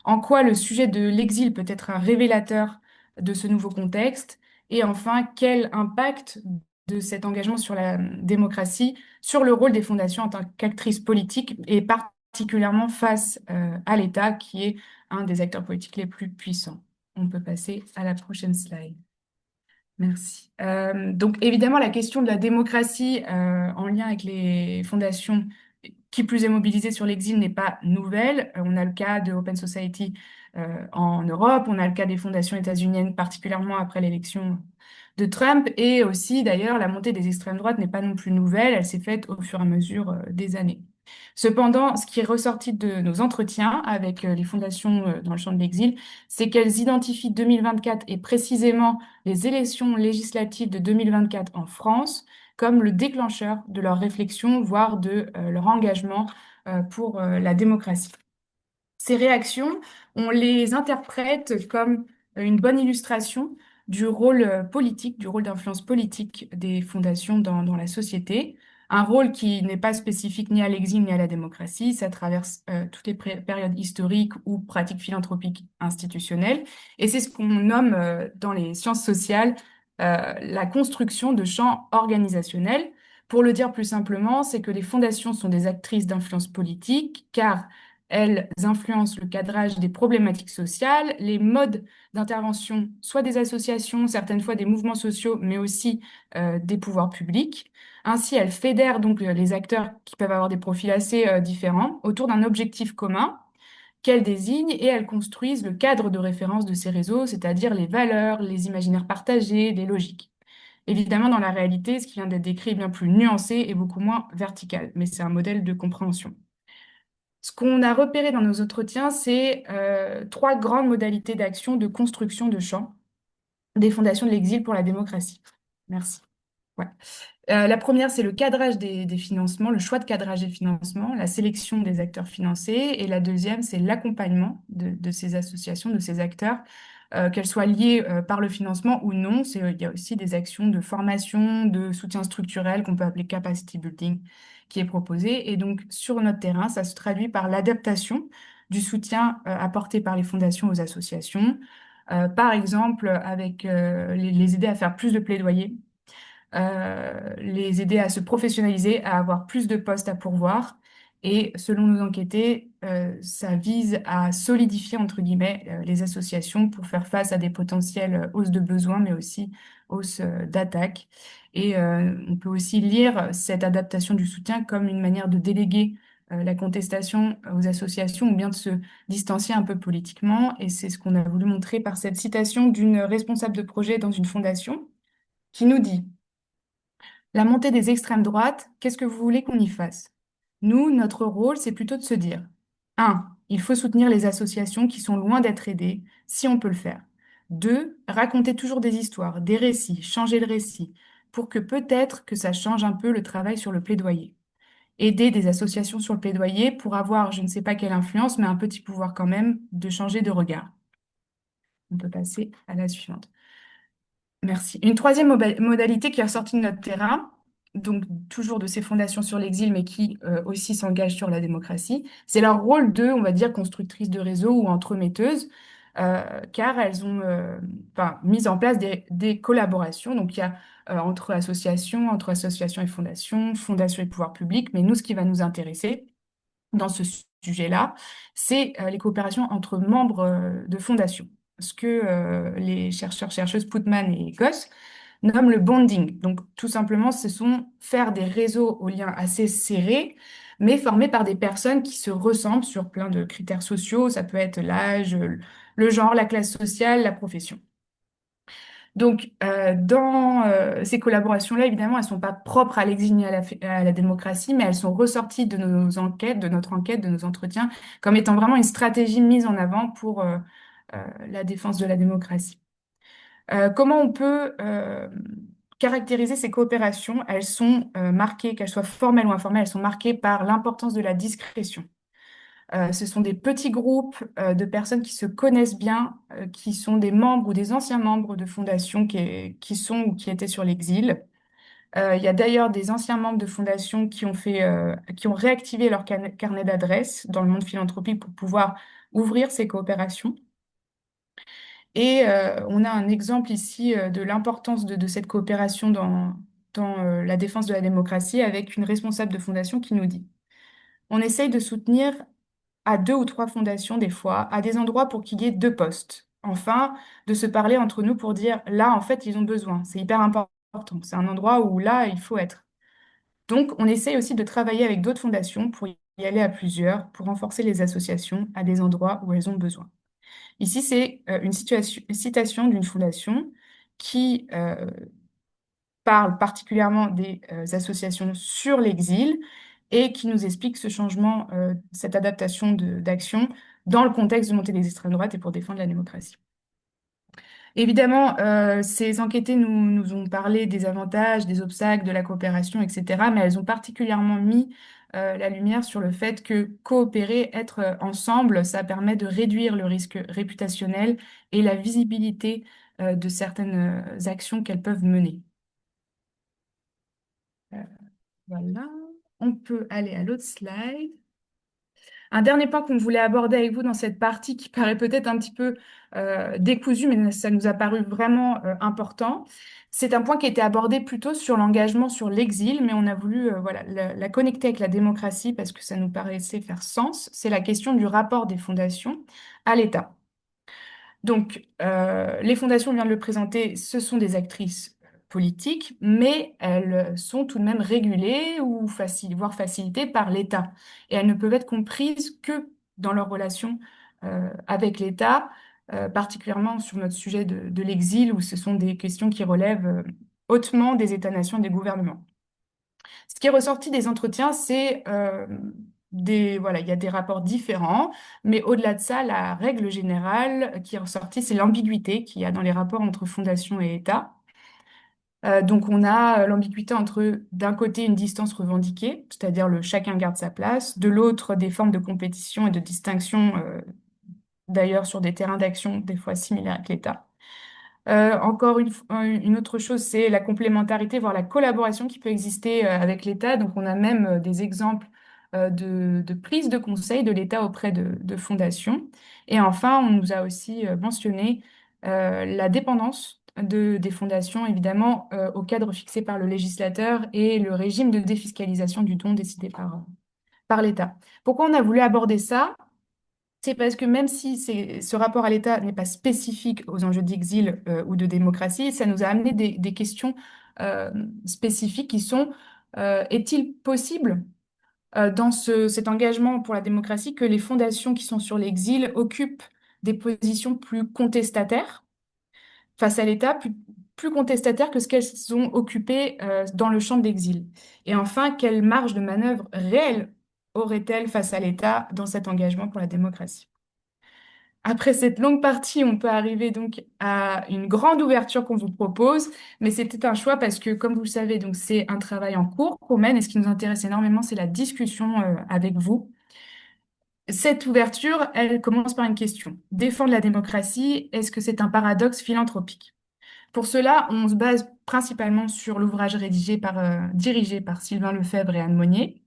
En quoi le sujet de l'exil peut être un révélateur de ce nouveau contexte? Et enfin, quel impact de cet engagement sur la démocratie, sur le rôle des fondations en tant qu'actrices politiques et particulièrement face à l'État qui est un des acteurs politiques les plus puissants? On peut passer à la prochaine slide. Merci. Donc évidemment, la question de la démocratie en lien avec les fondations, qui plus est mobilisée sur l'exil, n'est pas nouvelle. On a le cas de Open Society en Europe, on a le cas des fondations états-uniennes, particulièrement après l'élection de Trump, et aussi d'ailleurs la montée des extrêmes droites n'est pas non plus nouvelle, elle s'est faite au fur et à mesure des années. Cependant, ce qui est ressorti de nos entretiens avec les fondations dans le champ de l'exil, c'est qu'elles identifient 2024 et précisément les élections législatives de 2024 en France comme le déclencheur de leur réflexion, voire de leur engagement pour la démocratie. Ces réactions, on les interprète comme une bonne illustration du rôle politique, du rôle d'influence politique des fondations dans la société. Un rôle qui n'est pas spécifique ni à l'exil ni à la démocratie, ça traverse toutes les périodes historiques ou pratiques philanthropiques institutionnelles. Et c'est ce qu'on nomme dans les sciences sociales la construction de champs organisationnels. Pour le dire plus simplement, c'est que les fondations sont des actrices d'influence politique, car elles influencent le cadrage des problématiques sociales, les modes d'intervention, soit des associations, certaines fois des mouvements sociaux, mais aussi des pouvoirs publics. Ainsi, elles fédèrent donc les acteurs qui peuvent avoir des profils assez différents autour d'un objectif commun qu'elles désignent et elles construisent le cadre de référence de ces réseaux, c'est-à-dire les valeurs, les imaginaires partagés, les logiques. Évidemment, dans la réalité, ce qui vient d'être décrit est bien plus nuancé et beaucoup moins vertical, mais c'est un modèle de compréhension. Ce qu'on a repéré dans nos entretiens, c'est trois grandes modalités d'action de construction de champs des fondations de l'exil pour la démocratie. Merci. Ouais. La première, c'est le cadrage des financements, le choix de cadrage des financements, la sélection des acteurs financés. Et la deuxième, c'est l'accompagnement de ces associations, de ces acteurs, qu'elles soient liées par le financement ou non. Il y a aussi des actions de formation, de soutien structurel qu'on peut appeler capacity building qui est proposé. Et donc, sur notre terrain, ça se traduit par l'adaptation du soutien apporté par les fondations aux associations. Par exemple, avec les aider à faire plus de plaidoyer, les aider à se professionnaliser, à avoir plus de postes à pourvoir. Et selon nos enquêtés, ça vise à solidifier, entre guillemets, les associations pour faire face à des potentielles hausses de besoins, mais aussi hausses d'attaques. Et on peut aussi lire cette adaptation du soutien comme une manière de déléguer la contestation aux associations ou bien de se distancier un peu politiquement. Et c'est ce qu'on a voulu montrer par cette citation d'une responsable de projet dans une fondation qui nous dit: la montée des extrêmes droites, qu'est-ce que vous voulez qu'on y fasse? Nous, notre rôle, c'est plutôt de se dire, 1. Il faut soutenir les associations qui sont loin d'être aidées, si on peut le faire. 2. Raconter toujours des histoires, des récits, changer le récit, pour que peut-être que ça change un peu le travail sur le plaidoyer. Aider des associations sur le plaidoyer pour avoir, je ne sais pas quelle influence, mais un petit pouvoir quand même de changer de regard. On peut passer à la suivante. Merci. Une troisième modalité qui est ressortie de notre terrain, donc toujours de ces fondations sur l'exil, mais qui aussi s'engagent sur la démocratie, c'est leur rôle de, on va dire, constructrice de réseau ou entremetteuses, car elles ont mis en place des collaborations. Donc il y a entre associations et fondations, fondations et pouvoirs publics, mais nous, ce qui va nous intéresser dans ce sujet-là, c'est les coopérations entre membres de fondations. Ce que les chercheuses Putman et Goss nomment le bonding. Donc, tout simplement, ce sont faire des réseaux aux liens assez serrés, mais formés par des personnes qui se ressemblent sur plein de critères sociaux. Ça peut être l'âge, le genre, la classe sociale, la profession. Donc, dans ces collaborations-là, évidemment, elles ne sont pas propres à l'exil ni à la démocratie, mais elles sont ressorties de nos enquêtes, de notre enquête, de nos entretiens, comme étant vraiment une stratégie mise en avant pour la défense de la démocratie. Comment on peut caractériser ces coopérations? Elles sont marquées, qu'elles soient formelles ou informelles, elles sont marquées par l'importance de la discrétion. Ce sont des petits groupes de personnes qui se connaissent bien, qui sont des membres ou des anciens membres de fondations qui sont ou qui étaient sur l'exil. Il y a d'ailleurs des anciens membres de fondations qui ont réactivé leur carnet d'adresses dans le monde philanthropique pour pouvoir ouvrir ces coopérations. Et on a un exemple ici de l'importance de cette coopération dans la défense de la démocratie avec une responsable de fondation qui nous dit: on essaye de soutenir à 2 ou 3 fondations des fois, à des endroits pour qu'il y ait 2 postes. enfin, de se parler entre nous pour dire, là, en fait, ils ont besoin. C'est hyper important. C'est un endroit où, là, il faut être. Donc, on essaye aussi de travailler avec d'autres fondations pour y aller à plusieurs, pour renforcer les associations à des endroits où elles ont besoin. Ici, c'est une citation d'une fondation qui parle particulièrement des associations sur l'exil et qui nous explique ce changement, cette adaptation d'action dans le contexte de montée des extrêmes droites et pour défendre la démocratie. Évidemment, ces enquêtées nous ont parlé des avantages, des obstacles, de la coopération, etc. Mais elles ont particulièrement mis la lumière sur le fait que coopérer, être ensemble, ça permet de réduire le risque réputationnel et la visibilité de certaines actions qu'elles peuvent mener. Euh, voilà. On peut aller à l'autre slide. Un dernier point qu'on voulait aborder avec vous dans cette partie qui paraît peut-être un petit peu décousu, mais ça nous a paru vraiment important. C'est un point qui a été abordé plutôt sur l'engagement sur l'exil, mais on a voulu voilà, la connecter avec la démocratie parce que ça nous paraissait faire sens. C'est la question du rapport des fondations à l'État. Donc, les fondations, on vient de le présenter, ce sont des actrices politiques, mais elles sont tout de même régulées ou voire facilitées par l'État. Et elles ne peuvent être comprises que dans leur relation avec l'État, particulièrement sur notre sujet de l'exil, où ce sont des questions qui relèvent hautement des États-nations et des gouvernements. Ce qui est ressorti des entretiens, c'est voilà, il y a des rapports différents, mais au-delà de ça, la règle générale qui est ressortie, c'est l'ambiguïté qu'il y a dans les rapports entre fondation et État. Donc on a l'ambiguïté entre d'un côté une distance revendiquée, c'est-à-dire le chacun garde sa place, de l'autre des formes de compétition et de distinction, d'ailleurs sur des terrains d'action des fois similaires avec l'État. Encore une autre chose, c'est la complémentarité, voire la collaboration qui peut exister avec l'État. Donc, on a même des exemples de prise de conseil de l'État auprès de fondations. Et enfin, on nous a aussi mentionné la dépendance des fondations, évidemment, au cadre fixé par le législateur et le régime de défiscalisation du don décidé par l'État. Pourquoi on a voulu aborder ça? C'est parce que même si ce rapport à l'État n'est pas spécifique aux enjeux d'exil ou de démocratie, ça nous a amené des questions euh, spécifiques qui sont est-il possible dans cet engagement pour la démocratie que les fondations qui sont sur l'exil occupent des positions plus contestataires face à l'État, plus contestataires que ce qu'elles ont occupé dans le champ d'exil? Et enfin, quelle marge de manœuvre réelle aurait-elle face à l'État dans cet engagement pour la démocratie? Après cette longue partie, on peut arriver donc à une grande ouverture qu'on vous propose, mais c'était un choix parce que, comme vous le savez, donc c'est un travail en cours qu'on mène et ce qui nous intéresse énormément, c'est la discussion avec vous. Cette ouverture, elle commence par une question. Défendre la démocratie, est-ce que c'est un paradoxe philanthropique? Pour cela, on se base principalement sur l'ouvrage dirigé par Sylvain Lefebvre et Anne Monnier,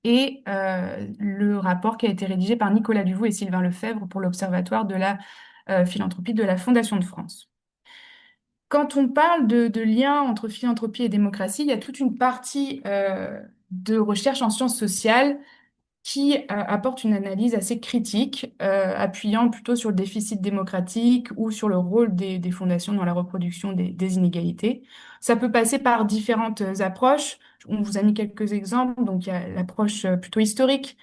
et le rapport qui a été rédigé par Nicolas Duvaux et Sylvain Lefebvre pour l'Observatoire de la philanthropie de la Fondation de France. Quand on parle de lien entre philanthropie et démocratie, il y a toute une partie de recherche en sciences sociales qui apporte une analyse assez critique, appuyant plutôt sur le déficit démocratique ou sur le rôle des fondations dans la reproduction des inégalités. Ça peut passer par différentes approches. On vous a mis quelques exemples. Donc, il y a l'approche plutôt historique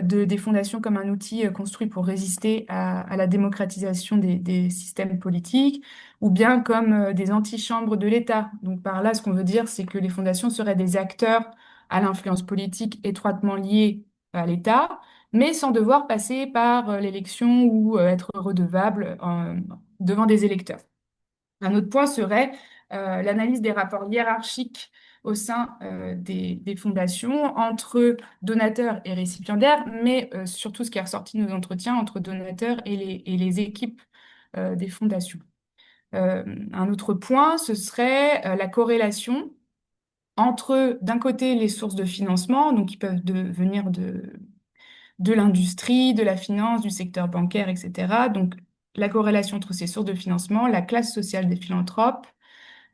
des fondations comme un outil construit pour résister à la démocratisation des systèmes politiques, ou bien comme des antichambres de l'État. Donc par là, ce qu'on veut dire, c'est que les fondations seraient des acteurs à l'influence politique étroitement liés à l'État, mais sans devoir passer par l'élection ou être redevable devant des électeurs. Un autre point serait l'analyse des rapports hiérarchiques au sein des fondations entre donateurs et récipiendaires, mais surtout ce qui est ressorti de nos entretiens entre donateurs et les équipes des fondations. Un autre point, ce serait la corrélation entre, d'un côté, les sources de financement, donc qui peuvent venir de l'industrie, de la finance, du secteur bancaire, etc. Donc, la corrélation entre ces sources de financement, la classe sociale des philanthropes,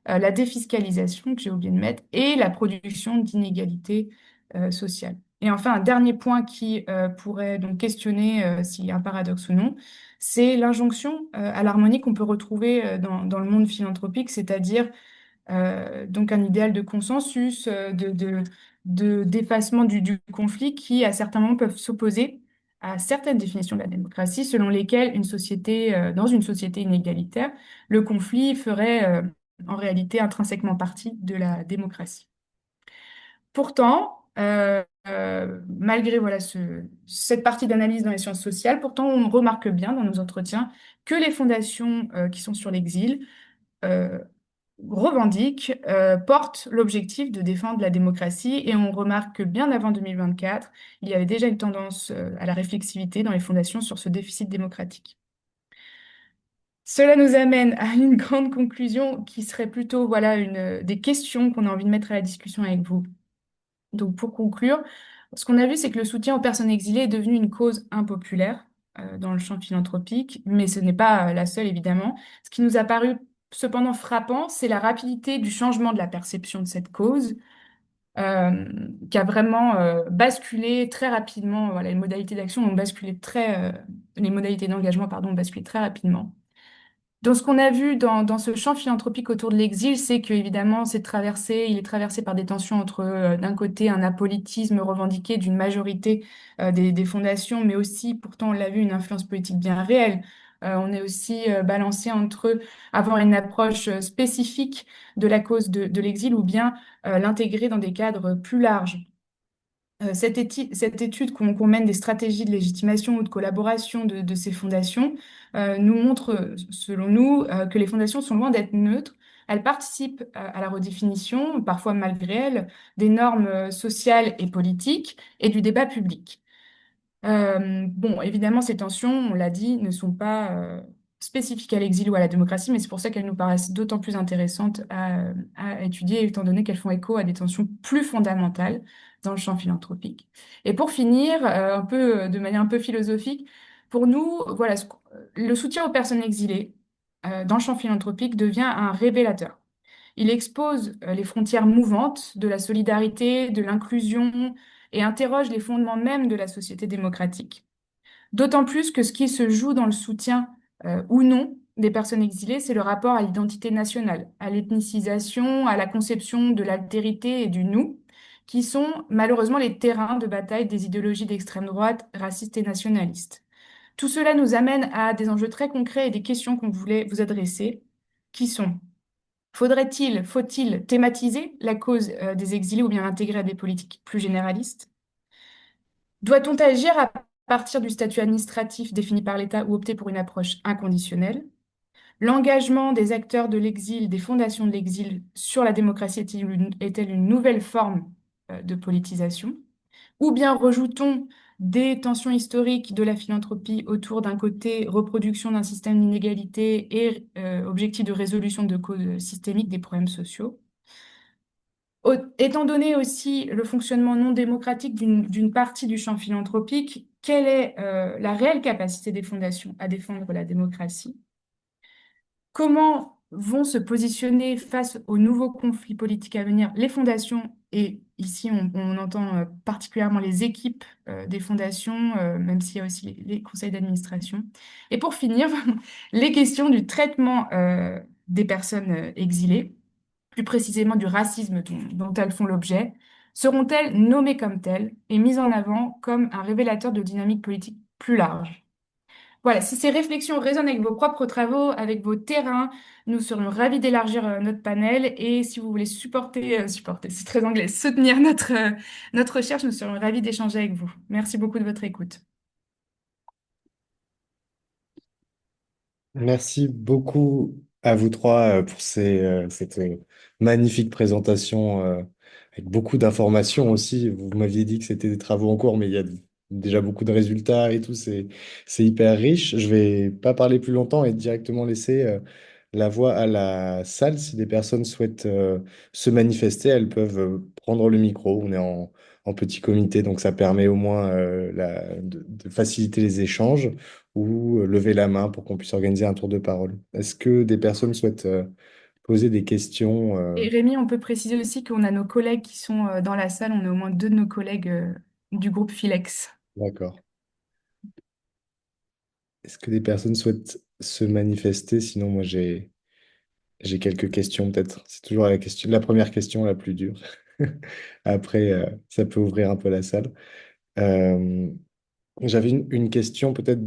la défiscalisation, que j'ai oublié de mettre, et la production d'inégalités sociales. Et enfin, un dernier point qui pourrait donc questionner s'il y a un paradoxe ou non, c'est l'injonction à l'harmonie qu'on peut retrouver dans le monde philanthropique, c'est-à-dire donc un idéal de consensus, d'effacement du conflit qui, à certains moments, peuvent s'opposer à certaines définitions de la démocratie, selon lesquelles dans une société inégalitaire, le conflit ferait en réalité intrinsèquement partie de la démocratie. Pourtant, malgré voilà, cette partie d'analyse dans les sciences sociales, pourtant on remarque bien dans nos entretiens que les fondations qui sont sur l'exil euh, revendiquent, portent l'objectif de défendre la démocratie et on remarque que bien avant 2024, il y avait déjà une tendance à la réflexivité dans les fondations sur ce déficit démocratique. Cela nous amène à une grande conclusion qui serait plutôt voilà, des questions qu'on a envie de mettre à la discussion avec vous. Donc, pour conclure, ce qu'on a vu, c'est que le soutien aux personnes exilées est devenu une cause impopulaire dans le champ philanthropique, mais ce n'est pas la seule, évidemment. Ce qui nous a paru cependant frappant, c'est la rapidité du changement de la perception de cette cause, qui a vraiment basculé très rapidement. Voilà, les modalités d'action ont basculé les modalités d'engagement, pardon, ont basculé très rapidement. Dans ce qu'on a vu dans ce champ philanthropique autour de l'exil, c'est qu'évidemment, il est traversé par des tensions entre, d'un côté, un apolitisme revendiqué d'une majorité des fondations, mais aussi, pourtant, on l'a vu, une influence politique bien réelle. On est aussi balancé entre avoir une approche spécifique de la cause de l'exil ou bien l'intégrer dans des cadres plus larges. Cette étude qu'on mène des stratégies de légitimation ou de collaboration de ces fondations nous montre, selon nous, que les fondations sont loin d'être neutres. Elles participent à la redéfinition, parfois malgré elles, des normes sociales et politiques et du débat public. Bon, évidemment, ces tensions, on l'a dit, ne sont pas spécifiques à l'exil ou à la démocratie, mais c'est pour ça qu'elles nous paraissent d'autant plus intéressantes à étudier, étant donné qu'elles font écho à des tensions plus fondamentales dans le champ philanthropique. Et pour finir, de manière un peu philosophique, pour nous, voilà, le soutien aux personnes exilées dans le champ philanthropique devient un révélateur. Il expose les frontières mouvantes de la solidarité, de l'inclusion et interroge les fondements mêmes de la société démocratique. D'autant plus que ce qui se joue dans le soutien ou non des personnes exilées, c'est le rapport à l'identité nationale, à l'ethnicisation, à la conception de l'altérité et du nous, qui sont malheureusement les terrains de bataille des idéologies d'extrême droite, racistes et nationalistes. Tout cela nous amène à des enjeux très concrets et des questions qu'on voulait vous adresser, qui sont: faut-il thématiser la cause des exilés ou bien l'intégrer à des politiques plus généralistes? Doit-on agir à partir du statut administratif défini par l'État ou opter pour une approche inconditionnelle? L'engagement des acteurs de l'exil, des fondations de l'exil sur la démocratie est-elle une nouvelle forme de politisation? Ou bien rejoutons des tensions historiques de la philanthropie autour d'un côté reproduction d'un système d'inégalité et objectif de résolution de causes systémiques des problèmes sociaux? Étant donné aussi le fonctionnement non démocratique d'une partie du champ philanthropique, quelle est la réelle capacité des fondations à défendre la démocratie? Comment vont se positionner face aux nouveaux conflits politiques à venir les fondations? Et ici, on entend particulièrement les équipes des fondations, même s'il y a aussi les conseils d'administration. Et pour finir, les questions du traitement des personnes exilées, plus précisément du racisme dont elles font l'objet, seront-elles nommées comme telles et mises en avant comme un révélateur de dynamique politique plus large? Voilà, si ces réflexions résonnent avec vos propres travaux, avec vos terrains, nous serions ravis d'élargir notre panel. Et si vous voulez supporter, c'est très anglais, soutenir notre recherche, nous serions ravis d'échanger avec vous. Merci beaucoup de votre écoute. Merci beaucoup à vous trois pour cette magnifique présentation avec beaucoup d'informations aussi. Vous m'aviez dit que c'était des travaux en cours, mais il y a déjà beaucoup de résultats et tout. C'est hyper riche. Je vais pas parler plus longtemps et directement laisser la voix à la salle. Si des personnes souhaitent se manifester, elles peuvent prendre le micro. On est en petit comité, donc ça permet au moins de faciliter les échanges ou lever la main pour qu'on puisse organiser un tour de parole. Est-ce que des personnes souhaitent poser des questions Et Rémi, on peut préciser aussi qu'on a nos collègues qui sont dans la salle. On a au moins deux de nos collègues du groupe Philex. D'accord. Est-ce que des personnes souhaitent se manifester? Sinon, moi, j'ai quelques questions peut-être. C'est toujours la première question la plus dure. Après, ça peut ouvrir un peu la salle. Euh, J'avais une question peut-être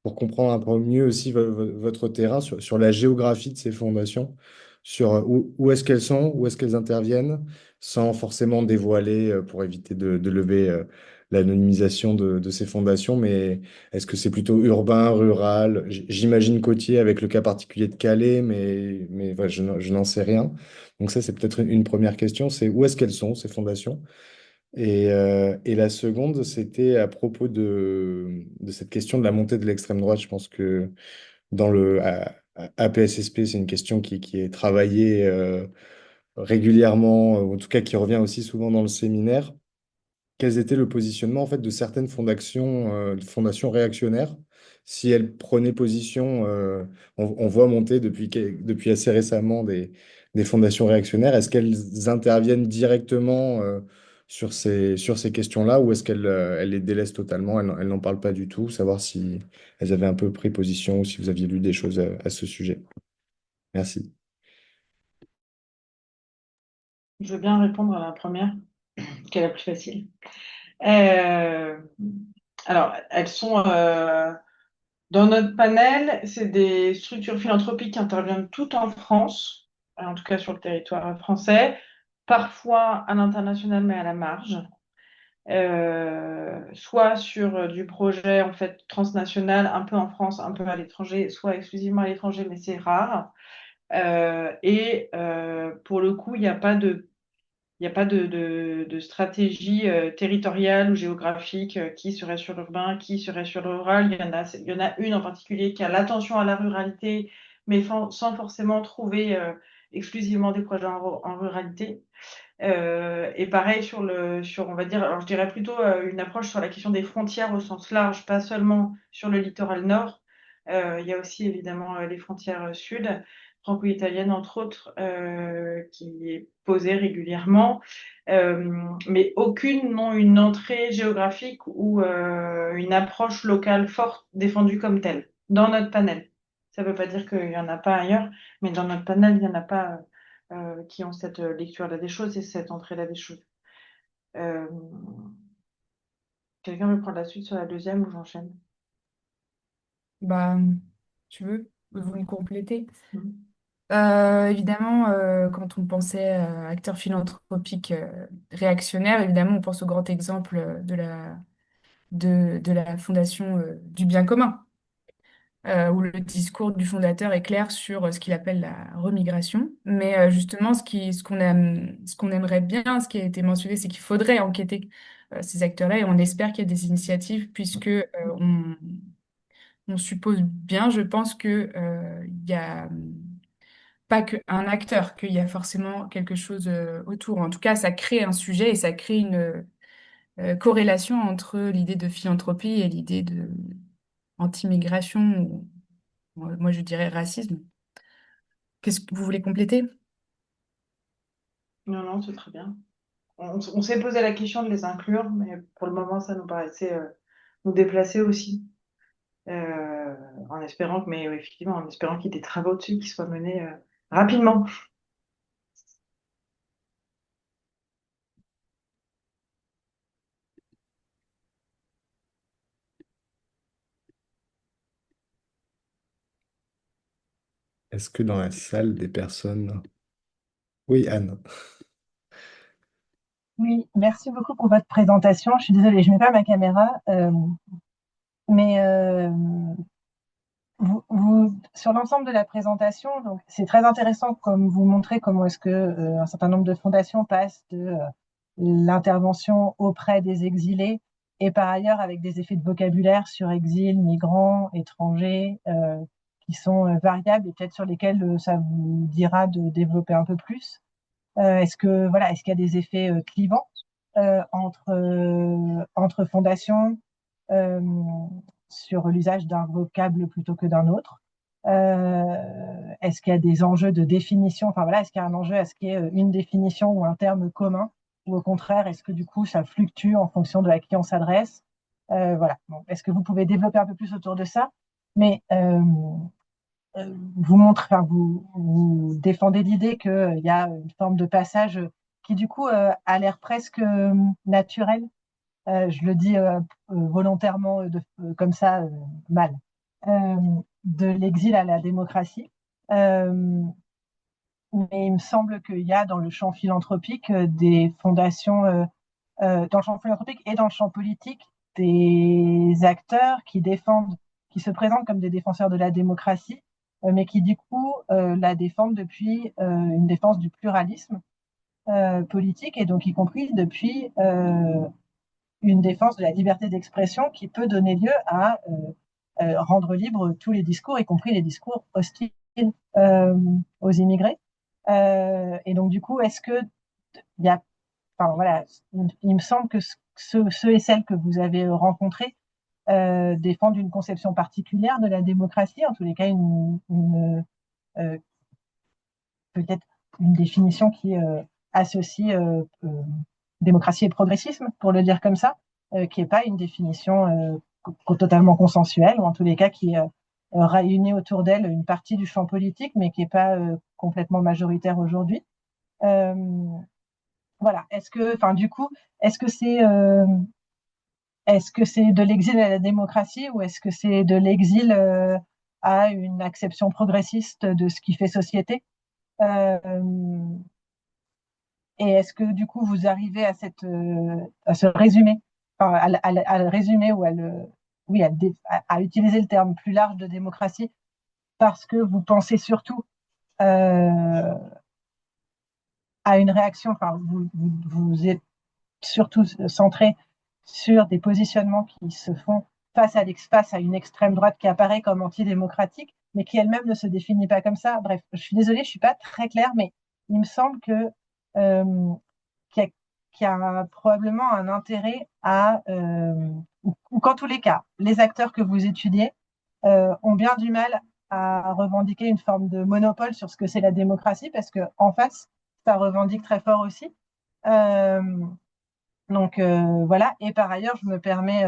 pour comprendre un peu mieux aussi votre terrain sur la géographie de ces fondations, sur où est-ce qu'elles sont, où est-ce qu'elles interviennent, sans forcément dévoiler pour éviter de lever l'anonymisation de ces fondations, mais est-ce que c'est plutôt urbain, rural? J'imagine côtier avec le cas particulier de Calais, mais voilà, je n'en sais rien. Donc ça, c'est peut-être une première question, c'est où est-ce qu'elles sont, ces fondations? Et la seconde, c'était à propos de cette question de la montée de l'extrême droite. Je pense que dans le APSSP, c'est une question qui est travaillée régulièrement, ou en tout cas qui revient aussi souvent dans le séminaire. Quels était le positionnement en fait de certaines fondations réactionnaires? Si elles prenaient position, on voit monter depuis assez récemment des fondations réactionnaires. Est-ce qu'elles interviennent directement sur ces questions-là ou est-ce qu'elles les délaissent totalement? Elles n'en parlent pas du tout. Savoir si elles avaient un peu pris position ou si vous aviez lu des choses à ce sujet. Merci. Je veux bien répondre à la première, qui est la plus facile. Euh, alors, elles sont dans notre panel, c'est des structures philanthropiques qui interviennent toutes en France, en tout cas sur le territoire français, parfois à l'international, mais à la marge. Soit sur du projet en fait transnational, un peu en France, un peu à l'étranger, soit exclusivement à l'étranger, mais c'est rare. Pour le coup, il n'y a pas de stratégie territoriale ou géographique qui serait sur l'urbain, qui serait sur le rural. Il y en a une en particulier qui a l'attention à la ruralité, mais sans forcément trouver exclusivement des projets en ruralité. Et pareil on va dire, alors je dirais plutôt une approche sur la question des frontières au sens large, pas seulement sur le littoral nord. Il y a aussi évidemment les frontières sud, franco-italiennes entre autres, qui est posée régulièrement. Mais aucune n'ont une entrée géographique ou une approche locale forte défendue comme telle dans notre panel. Ça ne veut pas dire qu'il n'y en a pas ailleurs, mais dans notre panel, il n'y en a pas qui ont cette lecture-là des choses et cette entrée-là des choses. Euh, Quelqu'un veut prendre la suite sur la deuxième ou j'enchaîne? Bah, tu veux, vous me complétez? Mhm. Évidemment, quand on pensait acteur philanthropique réactionnaire, évidemment, on pense au grand exemple de la Fondation du bien commun, où le discours du fondateur est clair sur ce qu'il appelle la remigration. Mais justement, ce qu'on aimerait bien, ce qui a été mentionné, c'est qu'il faudrait enquêter ces acteurs-là et on espère qu'il y a des initiatives puisque on suppose bien, je pense que il y a pas qu'un acteur, qu'il y a forcément quelque chose autour. En tout cas, ça crée un sujet et ça crée une corrélation entre l'idée de philanthropie et l'idée de anti-migration, ou moi je dirais racisme. Qu'est-ce que vous voulez compléter? Non, non, c'est très bien. On s'est posé la question de les inclure, mais pour le moment, ça nous paraissait nous déplacer aussi. En espérant mais effectivement, en espérant qu'il y ait des travaux dessus qui soient menés rapidement. Est-ce que dans la salle, des personnes... Oui, Anne. Oui, merci beaucoup pour votre présentation. Je suis désolée, je ne mets pas ma caméra, mais sur l'ensemble de la présentation, donc c'est très intéressant comme vous montrez comment est-ce que un certain nombre de fondations passent de l'intervention auprès des exilés et par ailleurs avec des effets de vocabulaire sur exil, migrants, étrangers, qui sont variables et peut-être sur lesquels ça vous dira de développer un peu plus. Est-ce qu'il y a des effets clivants entre fondations euh, sur l'usage d'un vocable plutôt que d'un autre? Est-ce qu'il y a des enjeux de définition? Enfin voilà, est-ce qu'il y a un enjeu à ce qu'il y ait une définition ou un terme commun ou au contraire, est-ce que du coup, ça fluctue en fonction de à qui on s'adresse? Voilà. Bon, est-ce que vous pouvez développer un peu plus autour de ça? Mais vous défendez l'idée qu'il y a une forme de passage qui du coup a l'air presque naturel. Je le dis volontairement comme ça, mal, euh, de l'exil à la démocratie. Euh, mais il me semble qu'il y a dans le champ philanthropique des fondations, dans le champ philanthropique et dans le champ politique, des acteurs qui se présentent comme des défenseurs de la démocratie, mais qui du coup la défendent depuis une défense du pluralisme politique et donc y compris depuis une défense de la liberté d'expression qui peut donner lieu à rendre libres tous les discours, y compris les discours hostiles aux immigrés. Et donc, du coup, est-ce que il y a, enfin, voilà, il me semble que ceux et celles que vous avez rencontrés défendent une conception particulière de la démocratie, en tous les cas, euh, peut-être une définition qui associe démocratie et progressisme, pour le dire comme ça, qui n'est pas une définition totalement consensuelle, ou en tous les cas qui réunit autour d'elle une partie du champ politique, mais qui n'est pas complètement majoritaire aujourd'hui. Euh, voilà. Enfin, du coup, est-ce que c'est est-ce que c'est de l'exil à la démocratie ou est-ce que c'est de l'exil à une acception progressiste de ce qui fait société? Euh, et est-ce que du coup vous arrivez à ce résumé, enfin, à le résumer ou oui, à utiliser le terme plus large de démocratie parce que vous pensez surtout euh, à une réaction, enfin vous êtes surtout centré sur des positionnements qui se font face à une extrême droite qui apparaît comme antidémocratique, mais qui elle-même ne se définit pas comme ça. Bref, je suis désolée, je suis pas très claire, mais il me semble que euh, qu'il y a, qu'il y a probablement un intérêt ou qu'en tous les cas, les acteurs que vous étudiez ont bien du mal à revendiquer une forme de monopole sur ce que c'est la démocratie, parce que en face, ça revendique très fort aussi. Euh, donc voilà. Et par ailleurs, je me permets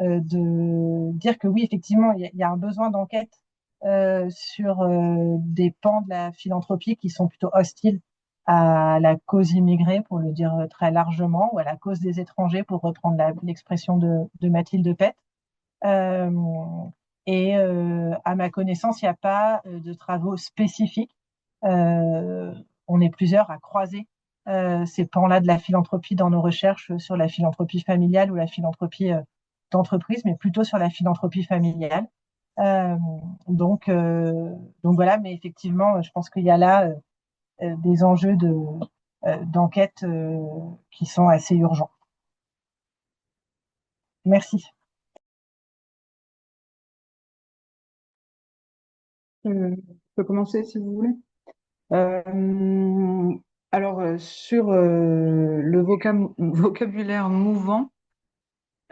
de dire que oui, effectivement, il y a un besoin d'enquête sur des pans de la philanthropie qui sont plutôt hostiles à la cause immigrée, pour le dire très largement, ou à la cause des étrangers, pour reprendre l'expression de Mathilde Pett. Euh, et à ma connaissance, il n'y a pas de travaux spécifiques. Euh, on est plusieurs à croiser ces pans-là de la philanthropie dans nos recherches sur la philanthropie familiale ou la philanthropie d'entreprise, mais plutôt sur la philanthropie familiale. Euh, donc, euh, donc voilà, mais effectivement, je pense qu'il y a là des enjeux d'enquête qui sont assez urgents. Merci. Je peux commencer si vous voulez. Alors, sur le vocabulaire mouvant,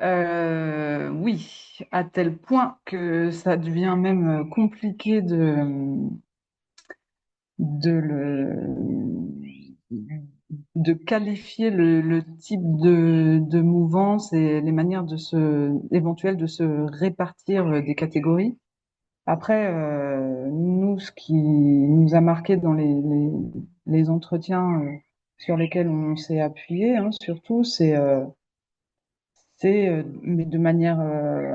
oui, à tel point que ça devient même compliqué de de qualifier le type de mouvance et les manières éventuelles de se répartir des catégories. Après, nous, ce qui nous a marqué dans les entretiens sur lesquels on s'est appuyé, hein, surtout, mais de manière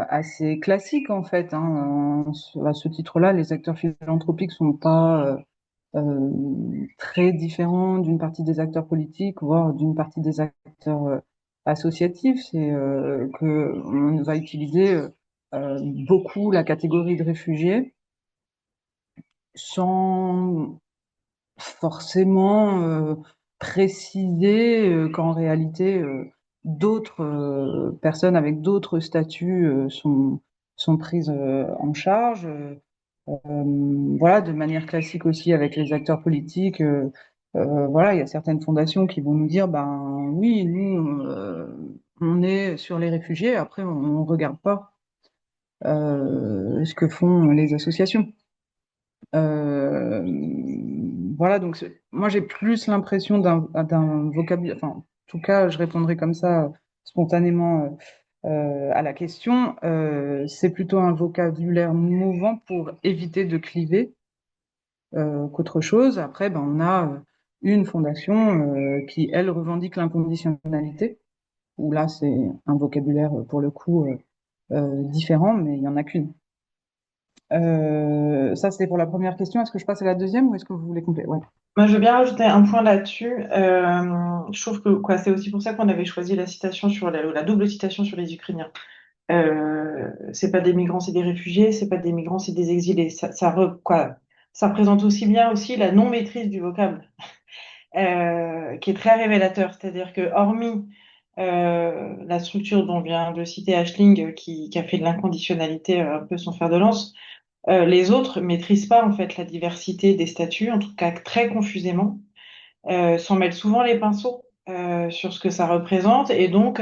assez classique en fait. Hein, à ce titre-là, les acteurs philanthropiques sont pas très différents d'une partie des acteurs politiques, voire d'une partie des acteurs associatifs. C'est que on va utiliser beaucoup la catégorie de réfugiés sans forcément préciser qu'en réalité d'autres personnes avec d'autres statuts sont prises en charge. Voilà, de manière classique aussi avec les acteurs politiques. Voilà, il y a certaines fondations qui vont nous dire, ben oui, nous, on est sur les réfugiés. Après, on regarde pas ce que font les associations. Voilà, donc moi j'ai plus l'impression d'un vocabulaire, enfin tout cas, je répondrai comme ça spontanément à la question. C'est plutôt un vocabulaire mouvant pour éviter de cliver qu'autre chose. Après, ben, on a une fondation qui, elle, revendique l'inconditionnalité, où là, c'est un vocabulaire, pour le coup, différent, mais il n'y en a qu'une. Ça, c'était pour la première question. Est-ce que je passe à la deuxième ou est-ce que vous voulez compléter? Ouais. Moi, je veux bien rajouter un point là-dessus. Je trouve que quoi, c'est aussi pour ça qu'on avait choisi la citation sur la double citation sur les Ukrainiens. C'est pas des migrants, c'est des réfugiés. C'est pas des migrants, c'est des exilés. Ça représente aussi bien aussi la non-maîtrise du vocable, qui est très révélateur. C'est-à-dire que hormis la structure dont vient de citer Ashling, qui a fait de l'inconditionnalité un peu son fer de lance, les autres maîtrisent pas en fait la diversité des statuts, en tout cas très confusément, s'en mêlent souvent les pinceaux sur ce que ça représente et donc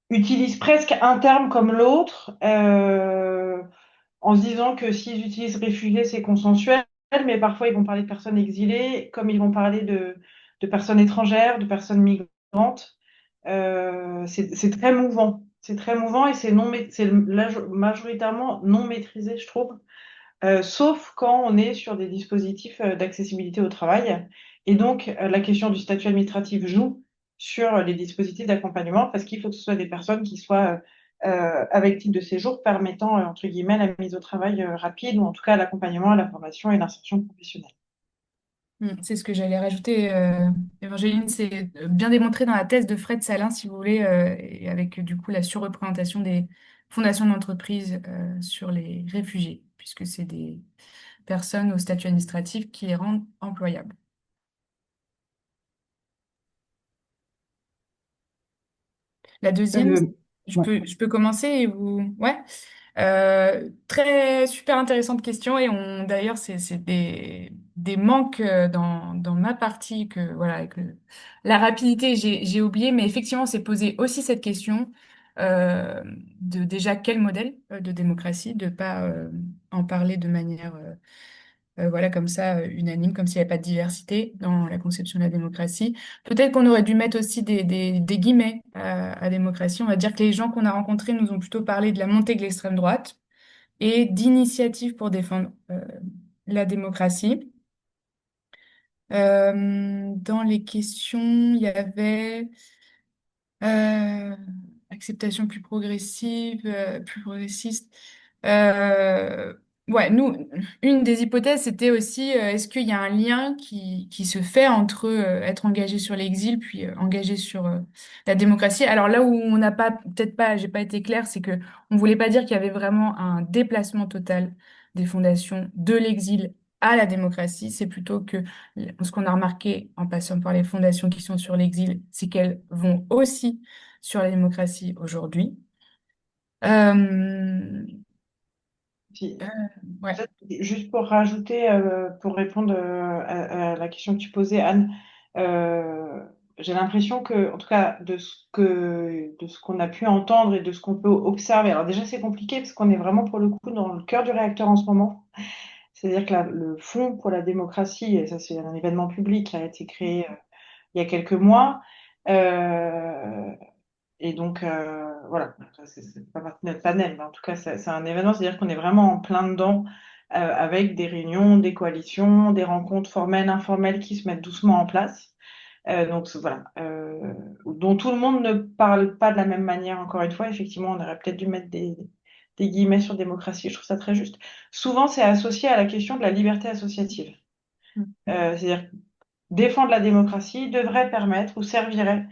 utilisent presque un terme comme l'autre en se disant que s'ils utilisent réfugiés, c'est consensuel, mais parfois ils vont parler de personnes exilées, comme ils vont parler de personnes étrangères, de personnes migrantes. C'est très mouvant. C'est très mouvant et c'est majoritairement non maîtrisé, je trouve. Sauf quand on est sur des dispositifs d'accessibilité au travail. Et donc, la question du statut administratif joue sur les dispositifs d'accompagnement parce qu'il faut que ce soit des personnes qui soient avec titre de séjour permettant, entre guillemets, la mise au travail rapide ou en tout cas l'accompagnement, la formation et l'insertion professionnelle. C'est ce que j'allais rajouter, Évangéline, c'est bien démontré dans la thèse de Fred Salin, si vous voulez, et avec du coup la surreprésentation des fondations d'entreprise sur les réfugiés, puisque c'est des personnes au statut administratif qui les rendent employables. La deuxième, Euh, ouais. je peux commencer et vous... Ouais. Très super intéressante question et d'ailleurs c'est des manques dans ma partie que voilà avec la rapidité j'ai oublié mais effectivement on s'est posé aussi cette question de déjà quel modèle de démocratie de pas en parler de manière voilà comme ça unanime comme s'il n'y avait pas de diversité dans la conception de la démocratie. Peut-être qu'on aurait dû mettre aussi des guillemets à démocratie. On va dire que les gens qu'on a rencontrés nous ont plutôt parlé de la montée de l'extrême droite et d'initiatives pour défendre la démocratie. Dans les questions, il y avait euh, acceptation plus progressiste. Euh, ouais, nous, une des hypothèses, c'était aussi est-ce qu'il y a un lien qui se fait entre être engagé sur l'exil puis engagé sur la démocratie. Alors là où on n'a pas, peut-être pas, j'ai pas été claire, c'est que on voulait pas dire qu'il y avait vraiment un déplacement total des fondations de l'exil à la démocratie. C'est plutôt que ce qu'on a remarqué en passant par les fondations qui sont sur l'exil, c'est qu'elles vont aussi sur la démocratie aujourd'hui. Euh, Puis, ouais. peut-être juste pour rajouter, pour répondre à la question que tu posais, Anne, euh, j'ai l'impression que, en tout cas, de ce qu'on a pu entendre et de ce qu'on peut observer, alors déjà c'est compliqué parce qu'on est vraiment pour le coup dans le cœur du réacteur en ce moment. C'est-à-dire que le Fonds pour la démocratie, et ça c'est un événement public qui a été créé il y a quelques mois, euh, et donc, voilà, c'est pas partie de notre panel, mais en tout cas, c'est un événement, c'est-à-dire qu'on est vraiment en plein dedans, avec des réunions, des coalitions, des rencontres formelles, informelles qui se mettent doucement en place. Donc, voilà, dont tout le monde ne parle pas de la même manière, encore une fois. Effectivement, on aurait peut-être dû mettre des guillemets sur démocratie, je trouve ça très juste. Souvent, c'est associé à la question de la liberté associative. C'est-à-dire défendre la démocratie devrait permettre ou servirait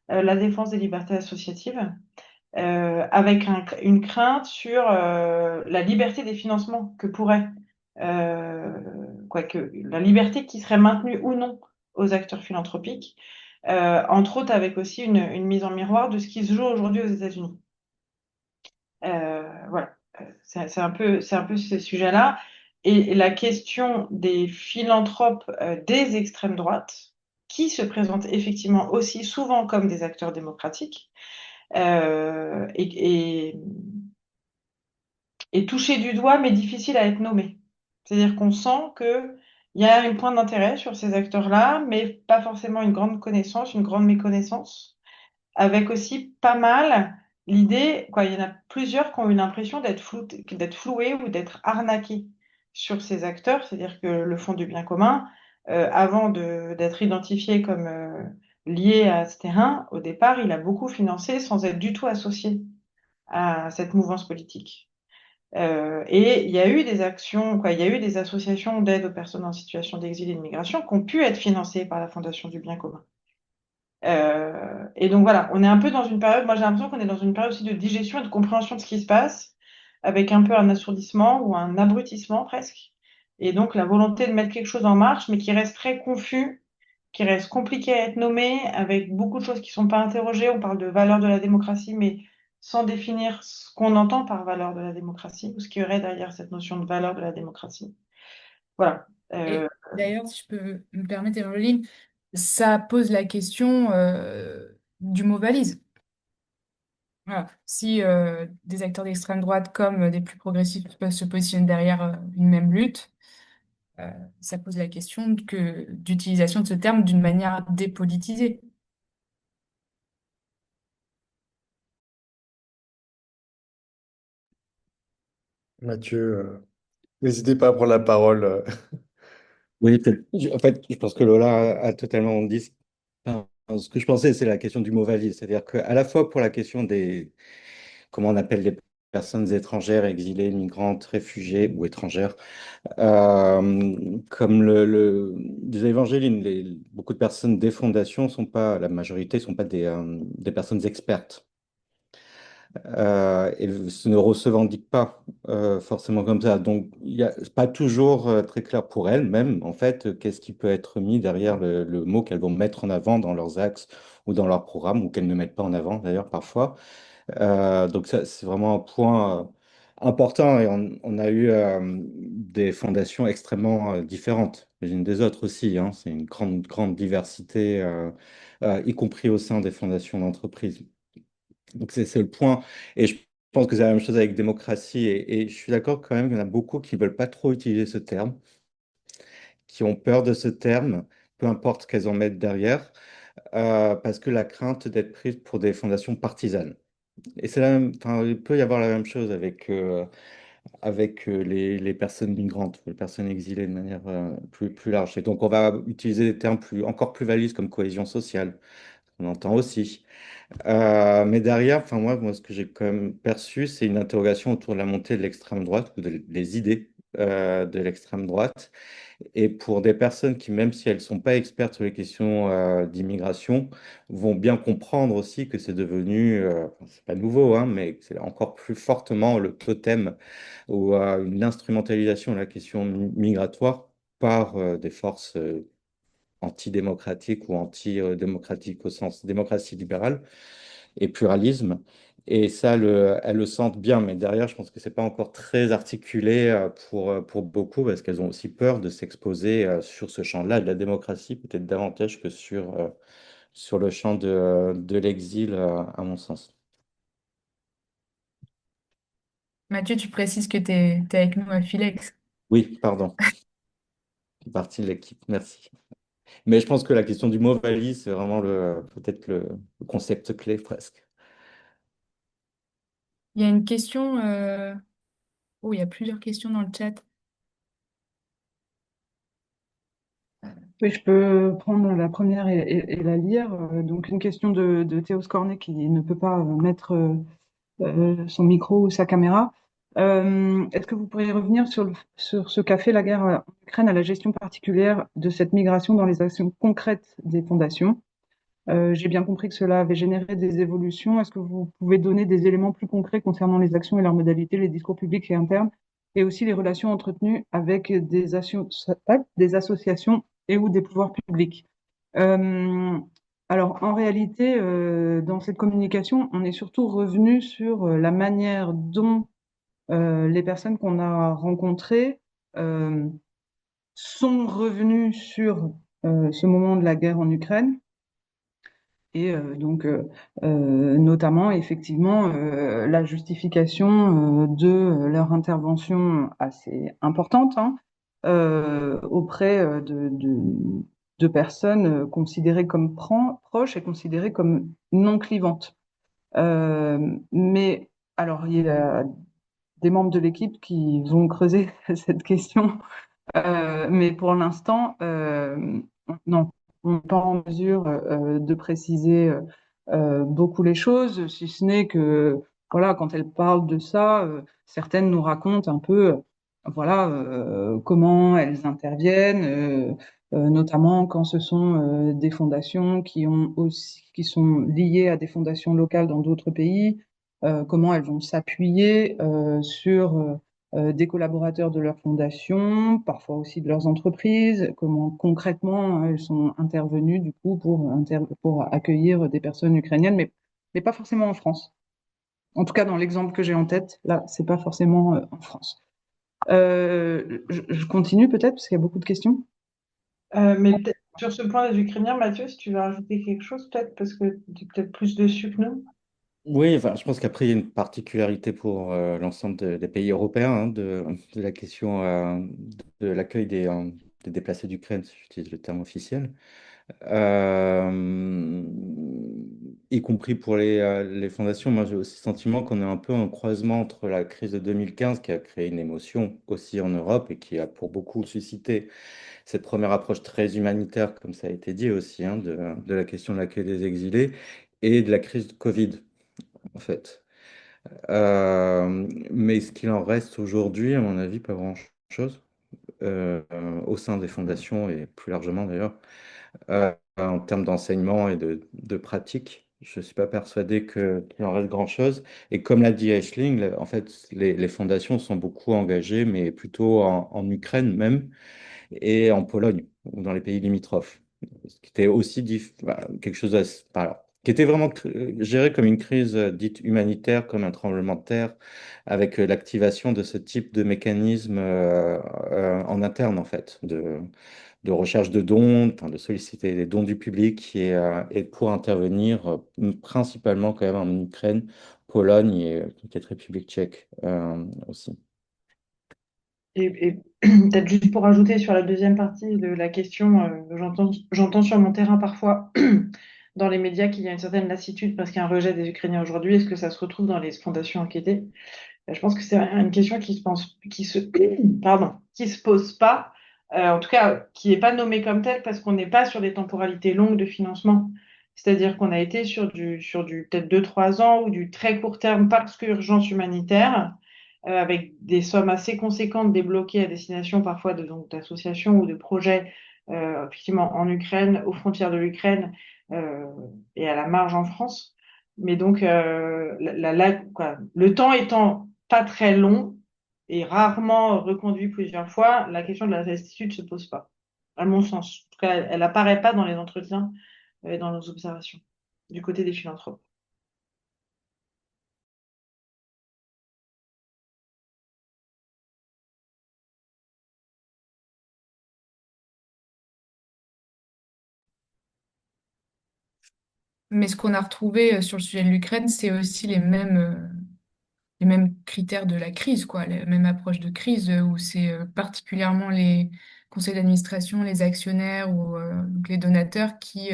la défense des libertés associatives avec une crainte sur la liberté des financements que pourrait, que la liberté qui serait maintenue ou non aux acteurs philanthropiques, entre autres avec aussi une mise en miroir de ce qui se joue aujourd'hui aux États-Unis. Voilà, c'est un peu ces sujets-là. Et la question des philanthropes des extrêmes droites, qui se présentent effectivement aussi souvent comme des acteurs démocratiques, est touché du doigt, mais difficile à être nommé. C'est-à-dire qu'on sent que Il y a un point d'intérêt sur ces acteurs-là, mais pas forcément une grande connaissance, une grande méconnaissance, avec aussi pas mal l'idée, quoi, il y en a plusieurs qui ont eu l'impression d'être floués ou d'être arnaqués sur ces acteurs, c'est-à-dire que le Fonds du bien commun, avant d'être identifié comme lié à ce terrain, au départ, il a beaucoup financé sans être du tout associé à cette mouvance politique. Et il y a eu des actions, quoi, il y a eu des associations d'aide aux personnes en situation d'exil et de migration qui ont pu être financées par la Fondation du bien commun. Et donc voilà, on est un peu dans une période, moi j'ai l'impression qu'on est dans une période aussi de digestion et de compréhension de ce qui se passe, avec un peu un assourdissement ou un abrutissement presque. Et donc la volonté de mettre quelque chose en marche, mais qui reste très confus, qui reste compliqué à être nommé, avec beaucoup de choses qui sont pas interrogées. On parle de valeur de la démocratie, mais sans définir ce qu'on entend par valeur de la démocratie, ou ce qui y aurait derrière cette notion de valeur de la démocratie. Voilà. Et d'ailleurs, si je peux me permettre, Evangeline, ça pose la question du mot valise. Voilà. Si des acteurs d'extrême droite comme des plus progressistes peuvent se positionner derrière une même lutte, euh, ça pose la question d'utilisation de ce terme d'une manière dépolitisée. Mathieu, n'hésitez pas à prendre la parole. Oui, peut-être. En fait, je pense que Lola a totalement dit enfin, ce que je pensais, c'est la question du mot valise. C'est-à-dire qu'à la fois pour la question des, comment on appelle les personnes étrangères, exilées, migrantes, réfugiées ou étrangères, comme disait Évangéline, beaucoup de personnes des fondations sont pas, la majorité sont pas des personnes expertes. Et ne revendiquent pas forcément comme ça. Donc, c'est pas toujours très clair pour elles, même, en fait, qu'est-ce qui peut être mis derrière le mot qu'elles vont mettre en avant dans leurs axes ou dans leur programme, ou qu'elles ne mettent pas en avant, d'ailleurs, parfois. Donc, ça, c'est vraiment un point important, et on a eu des fondations extrêmement différentes les unes des autres aussi, hein. C'est une grande, grande diversité, y compris au sein des fondations d'entreprise. Donc c'est le point. Et je pense que c'est la même chose avec démocratie. Et je suis d'accord quand même qu'il y en a beaucoup qui ne veulent pas trop utiliser ce terme, qui ont peur de ce terme, peu importe ce qu'elles en mettent derrière, parce que la crainte d'être prise pour des fondations partisanes. Et c'est la même, enfin, il peut y avoir la même chose avec les personnes migrantes, les personnes exilées de manière plus large. Et donc on va utiliser des termes encore plus valides comme cohésion sociale. On entend aussi. Mais derrière, enfin moi, ce que j'ai quand même perçu, c'est une interrogation autour de la montée de l'extrême droite ou des idées de l'extrême droite. Et pour des personnes qui, même si elles ne sont pas expertes sur les questions d'immigration, vont bien comprendre aussi que c'est devenu, enfin, c'est pas nouveau, hein, mais que c'est encore plus fortement le totem ou une instrumentalisation de la question migratoire par des forces antidémocratiques ou anti-démocratiques au sens démocratie libérale et pluralisme. Et ça, elles le sentent bien, mais derrière, je pense que c'est pas encore très articulé pour beaucoup, parce qu'elles ont aussi peur de s'exposer sur ce champ-là de la démocratie, peut-être davantage que sur le champ de l'exil, à mon sens. Mathieu, tu précises que tu es avec nous à Philex. Oui, pardon, je fais partie de l'équipe, merci. Mais je pense que la question du mot valise, c'est vraiment peut-être le concept clé presque. Il y a une question. Oh, il y a plusieurs questions dans le chat. Oui, je peux prendre la première et la lire. Donc, une question de Théo Scornet qui ne peut pas mettre son micro ou sa caméra. Est-ce que vous pourriez revenir sur ce qu'a fait la guerre en Ukraine à la gestion particulière de cette migration dans les actions concrètes des fondations? J'ai bien compris que cela avait généré des évolutions. Est-ce que vous pouvez donner des éléments plus concrets concernant les actions et leurs modalités, les discours publics et internes, et aussi les relations entretenues avec des associations et ou des pouvoirs publics? Euh, alors, en réalité, dans cette communication, on est surtout revenu sur la manière dont les personnes qu'on a rencontrées euh, sont revenues sur ce moment de la guerre en Ukraine et notamment, effectivement, la justification de leur intervention assez importante, hein, auprès de personnes considérées comme proches et considérées comme non clivantes. Mais alors, il y a des membres de l'équipe qui vont creuser cette question. Mais pour l'instant, non, on n'est pas en mesure de préciser beaucoup les choses, si ce n'est que, voilà, quand elles parlent de ça, certaines nous racontent un peu, voilà, comment elles interviennent, notamment quand ce sont des fondations qui sont liées à des fondations locales dans d'autres pays, comment elles vont s'appuyer sur des collaborateurs de leur fondation, parfois aussi de leurs entreprises, comment concrètement elles sont intervenues du coup pour accueillir des personnes ukrainiennes, mais pas forcément en France. En tout cas, dans l'exemple que j'ai en tête, là, c'est pas forcément en France. Je continue peut-être parce qu'il y a beaucoup de questions. Mais peut-être sur ce point des Ukrainiens, Mathieu, si tu veux rajouter quelque chose, peut-être, parce que tu es peut-être plus dessus que nous. Oui, enfin, je pense qu'après, il y a une particularité pour l'ensemble des pays européens hein, de la question de l'accueil des déplacés d'Ukraine, si j'utilise le terme officiel. Euh, Y compris pour les fondations. Moi, j'ai aussi le sentiment qu'on est un peu en croisement entre la crise de 2015 qui a créé une émotion aussi en Europe et qui a pour beaucoup suscité cette première approche très humanitaire, comme ça a été dit aussi, hein, de la question de l'accueil des exilés et de la crise de Covid, en fait. Mais ce qu'il en reste aujourd'hui, à mon avis, pas grand-chose au sein des fondations et plus largement d'ailleurs en termes d'enseignement et de pratique. Je ne suis pas persuadé qu'il en reste grand-chose. Et comme l'a dit Aisling, en fait, les fondations sont beaucoup engagées, mais plutôt en Ukraine même et en Pologne ou dans les pays limitrophes. Ce qui était aussi quelque chose qui était vraiment géré comme une crise dite humanitaire, comme un tremblement de terre, avec l'activation de ce type de mécanisme en interne, en fait, de recherche de dons, enfin, de solliciter des dons du public et pour intervenir principalement quand même en Ukraine, Pologne et peut-être République tchèque aussi. Et peut-être juste pour ajouter sur la deuxième partie de la question, j'entends sur mon terrain parfois dans les médias qu'il y a une certaine lassitude parce qu'il y a un rejet des Ukrainiens aujourd'hui. Est-ce que ça se retrouve dans les fondations enquêtées? Je pense que c'est une question qui se pose pas, en tout cas qui n'est pas nommée comme telle parce qu'on n'est pas sur des temporalités longues de financement. C'est-à-dire qu'on a été sur du peut-être 2, 3 ans ou du très court terme parce qu'urgence humanitaire, avec des sommes assez conséquentes débloquées à destination parfois donc, d'associations ou de projets, effectivement en Ukraine, aux frontières de l'Ukraine euh, et à la marge en France. Mais donc, quoi, le temps étant pas très long et rarement reconduit plusieurs fois, la question de la lassitude ne se pose pas, à mon sens. En tout cas, elle n'apparaît pas dans les entretiens et dans nos observations du côté des philanthropes. Mais ce qu'on a retrouvé sur le sujet de l'Ukraine, c'est aussi les mêmes critères de la crise, quoi, la même approche de crise où c'est particulièrement les conseils d'administration, les actionnaires ou donc les donateurs qui,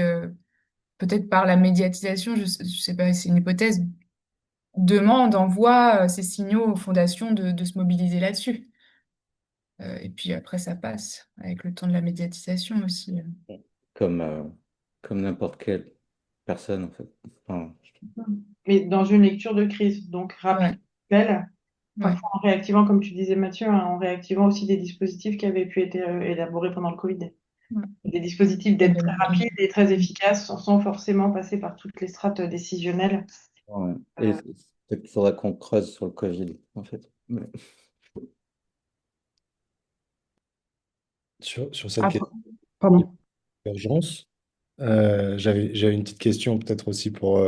peut-être par la médiatisation, je sais pas, c'est une hypothèse, demandent, envoient ces signaux aux fondations de se mobiliser là-dessus. Et puis après, ça passe avec le temps de la médiatisation aussi. Comme, comme n'importe quelle personne, en fait. Enfin, Mais dans une lecture de crise, donc rapide, Ouais, belle, ouais, parfois en réactivant, comme tu disais Mathieu, hein, en réactivant aussi des dispositifs qui avaient pu être élaborés pendant le Covid. ouais. Des dispositifs Ouais, d'aide bien très entendu. rapides et très efficaces sans forcément passer par toutes les strates décisionnelles. ouais. Et Euh, peut-être qu'il faudra qu'on creuse sur le Covid, en fait. Sur cette Ah, question pardon. d'urgence, j'avais une petite question peut-être aussi pour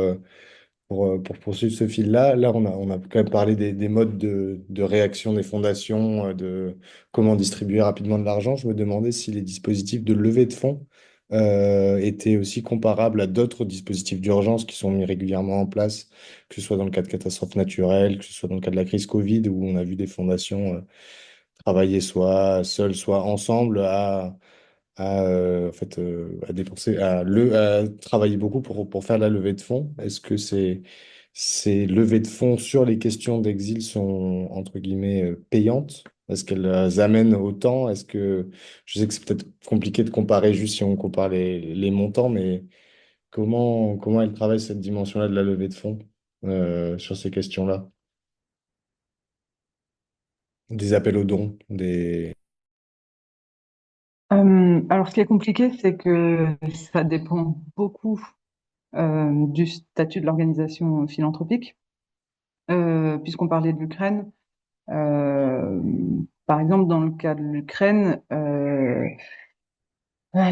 poursuivre ce fil-là. Là, on a quand même parlé des modes de réaction des fondations, de comment distribuer rapidement de l'argent. Je me demandais si les dispositifs de levée de fonds étaient aussi comparables à d'autres dispositifs d'urgence qui sont mis régulièrement en place, que ce soit dans le cas de catastrophes naturelles, que ce soit dans le cas de la crise Covid, où on a vu des fondations travailler soit seul, soit ensemble en fait, à dépenser, à travailler beaucoup pour faire la levée de fonds. Est-ce que ces levées de fonds sur les questions d'exil sont, entre guillemets, payantes? Est-ce qu'elles amènent autant? Je sais que c'est peut-être compliqué de comparer juste si on compare les montants, mais comment elles travaillent cette dimension-là de la levée de fonds sur ces questions-là? Des appels aux dons, des... Alors, ce qui est compliqué, c'est que ça dépend beaucoup du statut de l'organisation philanthropique. Puisqu'on parlait de l'Ukraine, euh, par exemple, dans le cas de l'Ukraine,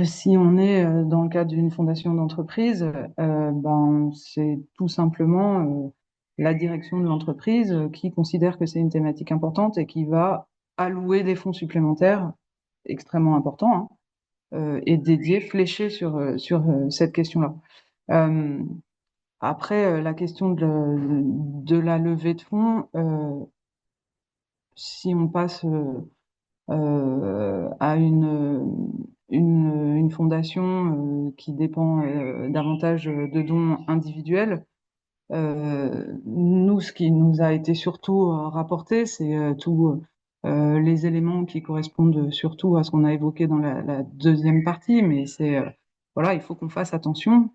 si on est dans le cadre d'une fondation d'entreprise, ben, c'est tout simplement la direction de l'entreprise qui considère que c'est une thématique importante et qui va allouer des fonds supplémentaires extrêmement importants, hein, et dédiés, fléchés sur cette question-là. Euh, Après, la question de la levée de fonds, si on passe à une fondation qui dépend davantage de dons individuels. Nous, ce qui nous a été surtout rapporté, c'est tous les éléments qui correspondent surtout à ce qu'on a évoqué dans la deuxième partie, mais c'est voilà, il faut qu'on fasse attention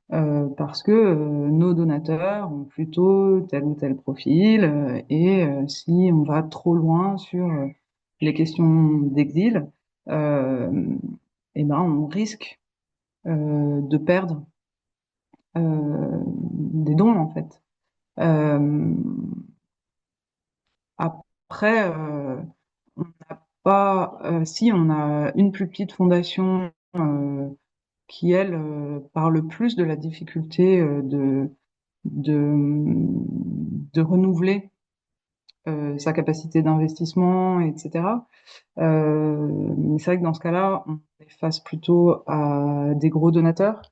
parce que nos donateurs ont plutôt tel ou tel profil et si on va trop loin sur les questions d'exil, euh, eh ben on risque de perdre des dons en fait. Euh, Après, on n'a pas, si on a une plus petite fondation qui elle parle plus de la difficulté de renouveler sa capacité d'investissement, etc. Mais c'est vrai que dans ce cas-là, on est face plutôt à des gros donateurs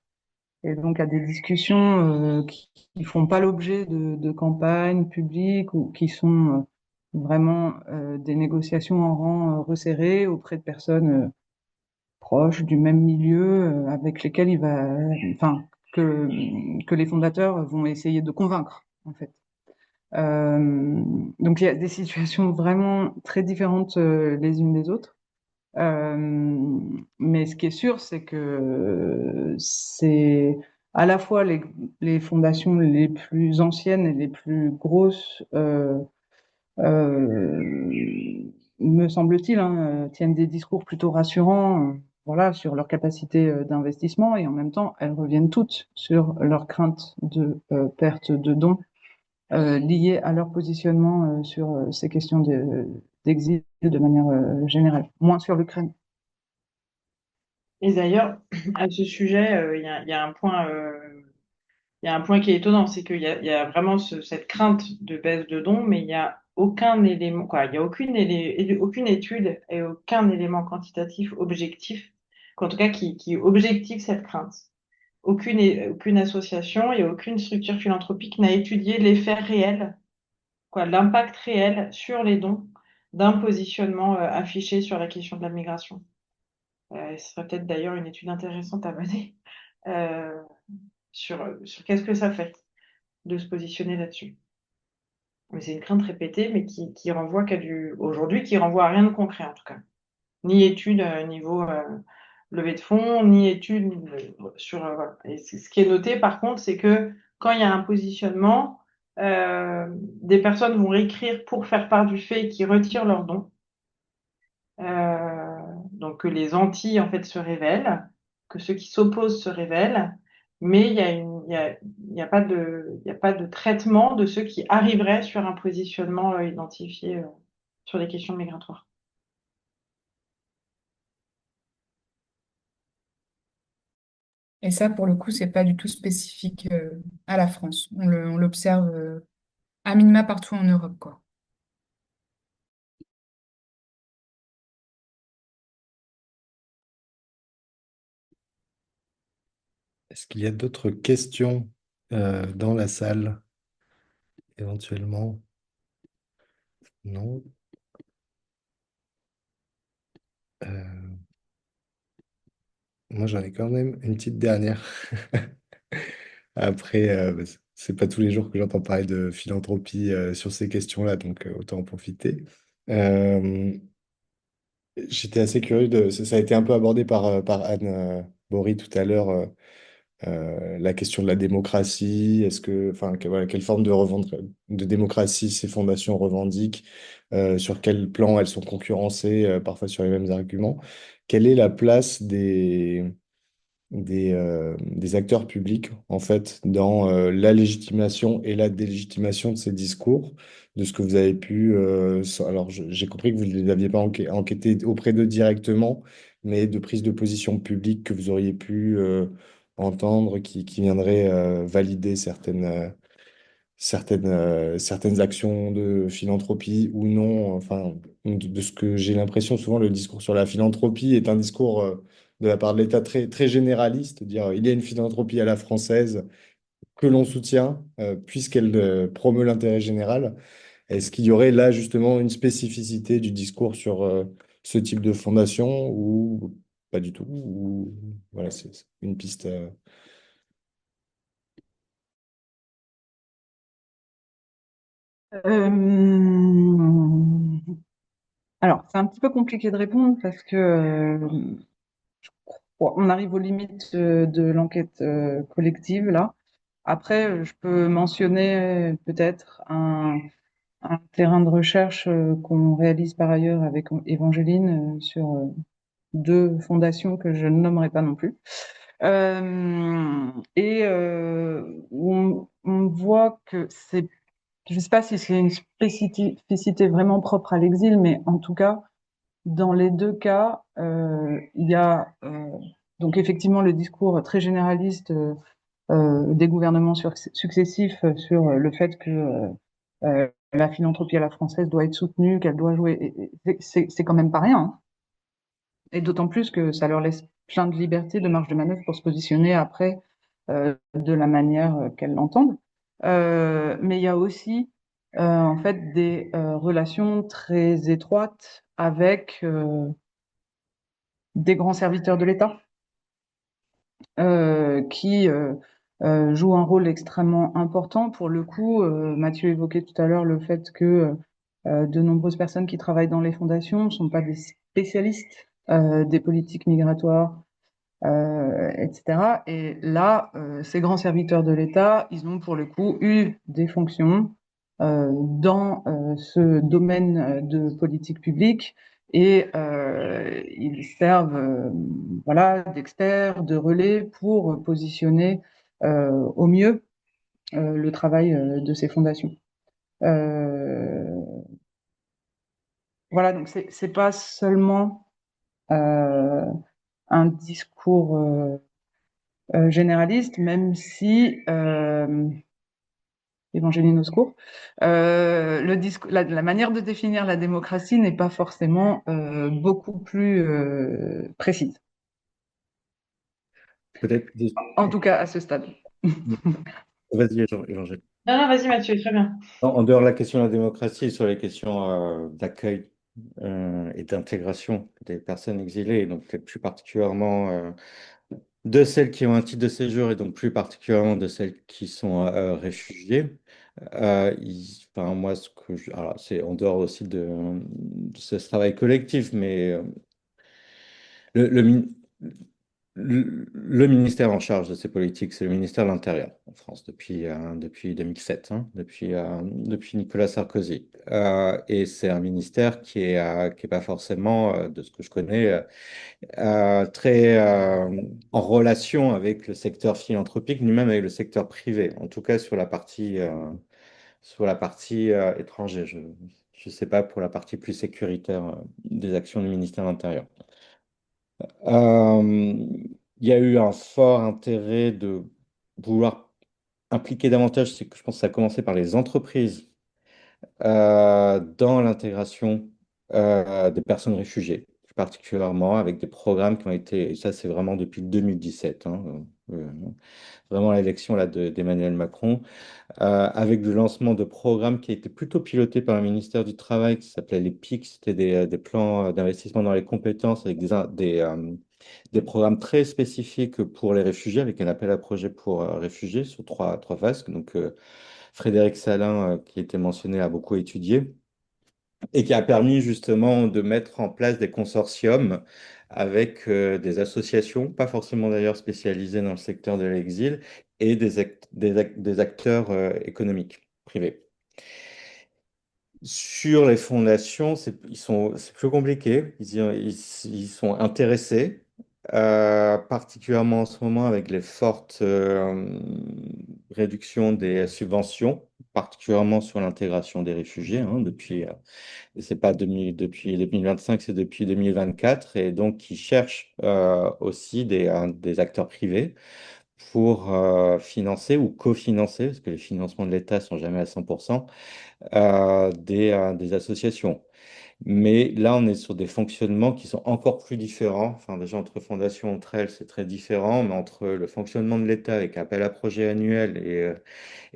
et donc à des discussions qui font pas l'objet de campagnes publiques ou qui sont vraiment des négociations en rang resserré auprès de personnes proches du même milieu avec lesquelles enfin, que les fondateurs vont essayer de convaincre, en fait. Euh, donc il y a des situations vraiment très différentes les unes des autres. Euh, mais ce qui est sûr, c'est que c'est à la fois les fondations les plus anciennes et les plus grosses, me semble-t-il, hein, tiennent des discours plutôt rassurants, voilà, sur leur capacité d'investissement et en même temps, elles reviennent toutes sur leur crainte de perte de dons liées à leur positionnement sur ces questions d'exil de manière générale, moins sur l'Ukraine. Et d'ailleurs, à ce sujet, il y a un point, il y a un point qui est étonnant, c'est qu'il y a vraiment cette crainte de baisse de dons, mais il n'y a aucun élément, quoi, il y a aucune étude et aucun élément quantitatif objectif, en tout cas qui objective cette crainte. Aucune association et aucune structure philanthropique n'a étudié l'effet réel, quoi, l'impact réel sur les dons d'un positionnement affiché sur la question de la migration. Ce serait peut-être d'ailleurs une étude intéressante à mener euh, sur qu'est-ce que ça fait de se positionner là-dessus. Mais c'est une crainte répétée, mais qui renvoie aujourd'hui, qui renvoie à rien de concret en tout cas. Ni étude niveau levée de fonds, ni étude sur. Voilà. Et ce qui est noté par contre, c'est que quand il y a un positionnement, des personnes vont écrire pour faire part du fait qu'ils retirent leurs dons. Donc que les anti en fait se révèlent, que ceux qui s'opposent se révèlent, mais il y a pas il y a pas de traitement de ceux qui arriveraient sur un positionnement identifié sur les questions migratoires. Et ça, pour le coup, c'est pas du tout spécifique à la France. On l'observe à minima partout en Europe, quoi. Est-ce qu'il y a d'autres questions dans la salle, éventuellement? Non? Euh, Moi, j'en ai quand même une petite dernière. Après, bah, c'est pas tous les jours que j'entends parler de philanthropie sur ces questions-là, donc autant en profiter. Euh, J'étais assez curieux ça a été un peu abordé par Anne Bory tout à l'heure, la question de la démocratie. Enfin, voilà, quelle forme de démocratie ces fondations revendiquent, sur quel plan elles sont concurrencées, parfois sur les mêmes arguments. Quelle est la place des acteurs publics, en fait, dans la légitimation et la délégitimation de ces discours, de ce que vous avez pu... alors, j'ai compris que vous ne les aviez pas enquêté auprès d'eux directement, mais de prise de position publique que vous auriez pu entendre qui viendraient valider certaines actions de philanthropie ou non. Enfin, de ce que j'ai l'impression, souvent, le discours sur la philanthropie est un discours de la part de l'État très, très généraliste, dire il y a une philanthropie à la française que l'on soutient, puisqu'elle promeut l'intérêt général. Est-ce qu'il y aurait là justement une spécificité du discours sur ce type de fondation ou pas du tout? Ou voilà, c'est une piste. Euh, Alors, c'est un petit peu compliqué de répondre parce que bon, on arrive aux limites de l'enquête collective là. Après, je peux mentionner peut-être un terrain de recherche qu'on réalise par ailleurs avec Évangéline sur deux fondations que je ne nommerai pas non plus. Où on voit que c'est, je ne sais pas si c'est une spécificité vraiment propre à l'exil, mais en tout cas, dans les deux cas, il y a donc effectivement le discours très généraliste des gouvernements successifs sur le fait que la philanthropie à la française doit être soutenue, qu'elle doit jouer. C'est quand même pas rien, hein. Et d'autant plus que ça leur laisse plein de liberté, de marge de manœuvre pour se positionner après de la manière qu'elles l'entendent. Mais il y a aussi en fait des relations très étroites avec des grands serviteurs de l'État qui jouent un rôle extrêmement important. Pour le coup, Mathieu évoquait tout à l'heure le fait que de nombreuses personnes qui travaillent dans les fondations ne sont pas des spécialistes des politiques migratoires, etc. Et là, ces grands serviteurs de l'État, ils ont pour le coup eu des fonctions dans ce domaine de politique publique et ils servent voilà, d'experts, de relais pour positionner au mieux le travail de ces fondations. Voilà, donc c'est pas seulement un discours généraliste, même si Évangéline au secours, la manière de définir la démocratie n'est pas forcément beaucoup plus précise, Peut-être. en tout cas à ce stade. Vas-y, Évangile. Non, non, vas-y Mathieu, très bien. En dehors de la question de la démocratie, sur les questions d'accueil et d'intégration des personnes exilées, donc peut-être plus particulièrement de celles qui ont un titre de séjour et donc plus particulièrement de celles qui sont réfugiées. Enfin, moi, alors, c'est en dehors aussi de ce travail collectif, mais le, le, mi- le ministère en charge de ces politiques, c'est le ministère de l'Intérieur en France depuis 2007, hein, depuis Nicolas Sarkozy. Et c'est un ministère qui est pas forcément, de ce que je connais, très en relation avec le secteur philanthropique, ni même avec le secteur privé, en tout cas sur la partie étrangère. Je ne sais pas pour la partie plus sécuritaire des actions du ministère de l'Intérieur. Il y a eu un fort intérêt de vouloir impliquer davantage, c'est que je pense que ça a commencé par les entreprises dans l'intégration des personnes réfugiées, plus particulièrement avec des programmes qui ont été, et ça c'est vraiment depuis 2017, hein, vraiment l'élection là d'Emmanuel Macron, avec le lancement de programmes qui a été plutôt piloté par le ministère du Travail, qui s'appelait les PIC, c'était des plans d'investissement dans les compétences avec des programmes très spécifiques pour les réfugiés, avec un appel à projet pour réfugiés sur trois phases. Donc, Frédéric Salin, qui était mentionné, a beaucoup étudié et qui a permis justement de mettre en place des consortiums avec des associations, pas forcément d'ailleurs spécialisées dans le secteur de l'exil, et des acteurs économiques privés. Sur les fondations, c'est plus compliqué. Ils sont intéressés, particulièrement en ce moment avec les fortes réductions des subventions, particulièrement sur l'intégration des réfugiés, hein, c'est pas depuis 2025, c'est depuis 2024, et donc ils cherchent aussi des acteurs privés pour financer ou cofinancer, parce que les financements de l'État sont jamais à 100%, des associations. Mais là, on est sur des fonctionnements qui sont encore plus différents. Enfin, déjà, entre fondations, entre elles, c'est très différent, mais entre le fonctionnement de l'État avec appel à projet annuel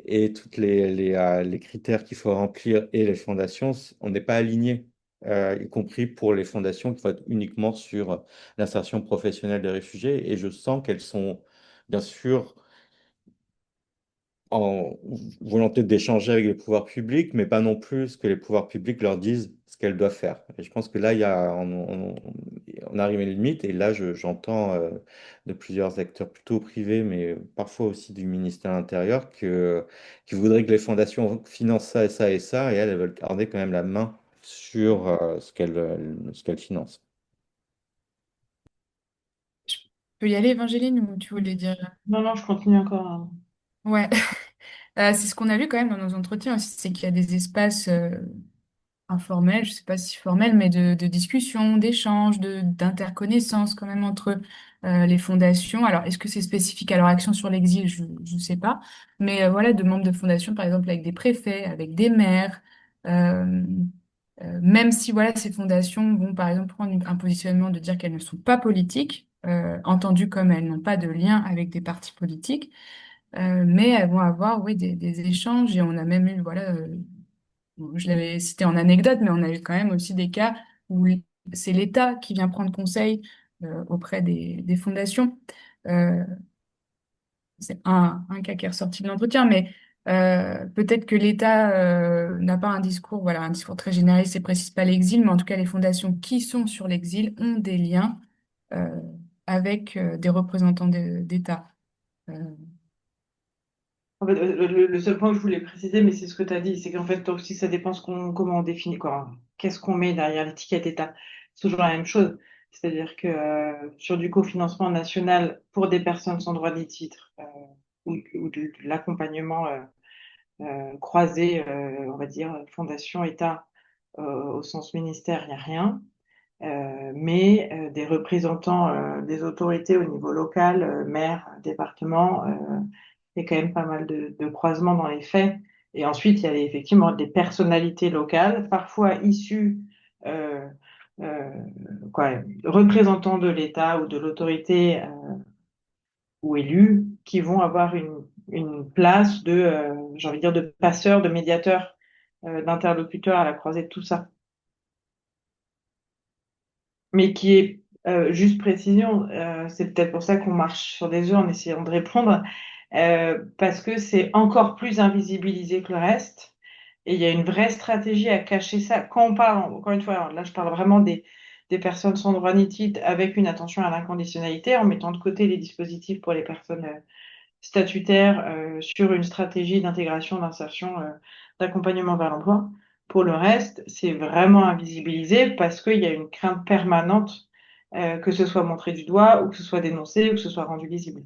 et tous les critères qu'il faut remplir et les fondations, on n'est pas aligné, y compris pour les fondations qui vont être uniquement sur l'insertion professionnelle des réfugiés. Et je sens qu'elles sont, bien sûr, en volonté d'échanger avec les pouvoirs publics, mais pas non plus que les pouvoirs publics leur disent ce qu'elles doivent faire. Et je pense que là, on arrive à une limite, et là, j'entends de plusieurs acteurs plutôt privés, mais parfois aussi du ministère de l'Intérieur, qui voudraient que les fondations financent ça et ça et ça, et elles veulent garder quand même la main sur ce qu'elles financent. Je peux y aller, Évangéline, ou tu voulais dire? Non, non, je continue encore, hein. Ouais, c'est ce qu'on a vu quand même dans nos entretiens aussi, c'est qu'il y a des espaces informels, je sais pas si formels, mais de discussion, d'échange, d'interconnaissance quand même entre les fondations. Alors, est-ce que c'est spécifique à leur action sur l'exil? Je ne sais pas. Mais voilà, de membres de fondations, par exemple, avec des préfets, avec des maires. euh, Même si voilà, ces fondations vont, par exemple, prendre un positionnement de dire qu'elles ne sont pas politiques, entendues comme elles n'ont pas de lien avec des partis politiques, mais elles vont avoir, oui, des échanges. Et on a même eu, voilà, bon, je l'avais cité en anecdote, mais on a eu quand même aussi des cas où c'est l'État qui vient prendre conseil auprès des fondations. Euh, c'est un cas qui est ressorti de l'entretien, mais peut-être que l'État n'a pas un discours, voilà, un discours très généraliste et précise pas l'exil, mais en tout cas les fondations qui sont sur l'exil ont des liens euh, avec des représentants d'État. Euh, En fait, le seul point que je voulais préciser, mais c'est ce que tu as dit, c'est qu'en fait, aussi, ça dépend comment on définit, quoi. Qu'est-ce qu'on met derrière l'étiquette État? C'est toujours la même chose. C'est-à-dire que sur du cofinancement national pour des personnes sans droit ni titre ou de l'accompagnement croisé, on va dire, fondation, État, au sens ministère, il n'y a rien. Mais des représentants des autorités au niveau local, maire, département, il y a quand même pas mal de croisements dans les faits. Et ensuite, il y a effectivement des personnalités locales, parfois issues, euh, euh, représentants de l'État ou de l'autorité ou élus, qui vont avoir une place j'ai envie de dire, de passeur, de médiateur, d'interlocuteur à la croisée de tout ça. Mais qui est, juste précision, c'est peut-être pour ça qu'on marche sur des œufs en essayant de répondre, parce que c'est encore plus invisibilisé que le reste. Et il y a une vraie stratégie à cacher ça. Quand on parle, encore une fois, alors là je parle vraiment des personnes sans droit ni titre avec une attention à l'inconditionnalité, en mettant de côté les dispositifs pour les personnes statutaire sur une stratégie d'intégration, d'insertion, d'accompagnement vers l'emploi. Pour le reste, c'est vraiment invisibilisé parce qu'il y a une crainte permanente que ce soit montré du doigt ou que ce soit dénoncé ou que ce soit rendu visible.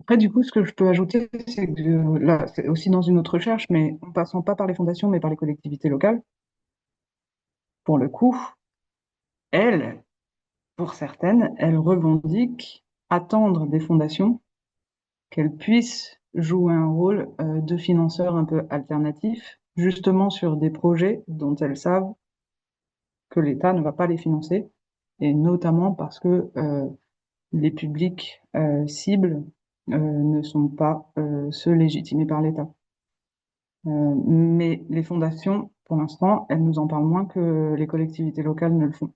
Après, du coup, ce que je peux ajouter, c'est que là, c'est aussi dans une autre recherche, mais en passant pas par les fondations, mais par les collectivités locales, pour le coup, elles, pour certaines, elles revendiquent attendre des fondations qu'elles puissent jouer un rôle de financeur un peu alternatif, justement sur des projets dont elles savent que l'État ne va pas les financer, et notamment parce que les publics cibles ne sont pas ceux légitimés par l'État. Mais les fondations, pour l'instant, elles nous en parlent moins que les collectivités locales ne le font.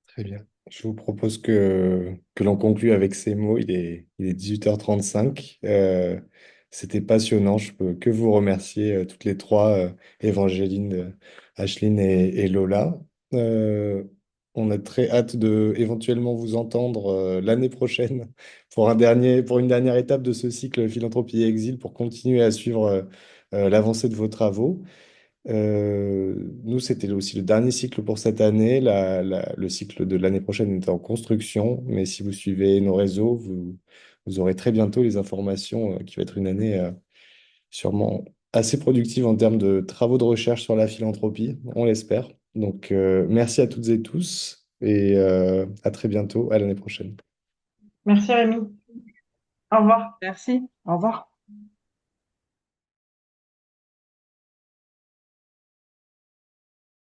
Très bien. Je vous propose que l'on conclue avec ces mots. Il est 18h35. C'était passionnant. Je peux que vous remercier toutes les trois, Évangéline, Ashline et Lola. Euh, on a très hâte de éventuellement vous entendre l'année prochaine pour une dernière étape de ce cycle Philanthropie et Exil pour continuer à suivre l'avancée de vos travaux. Nous, c'était aussi le dernier cycle pour cette année. Le cycle de l'année prochaine est en construction, mais si vous suivez nos réseaux, vous aurez très bientôt les informations, qui va être une année sûrement assez productive en termes de travaux de recherche sur la philanthropie, on l'espère. Donc, merci à toutes et tous et à très bientôt, à l'année prochaine. Merci Rémi. Au revoir. Merci, au revoir.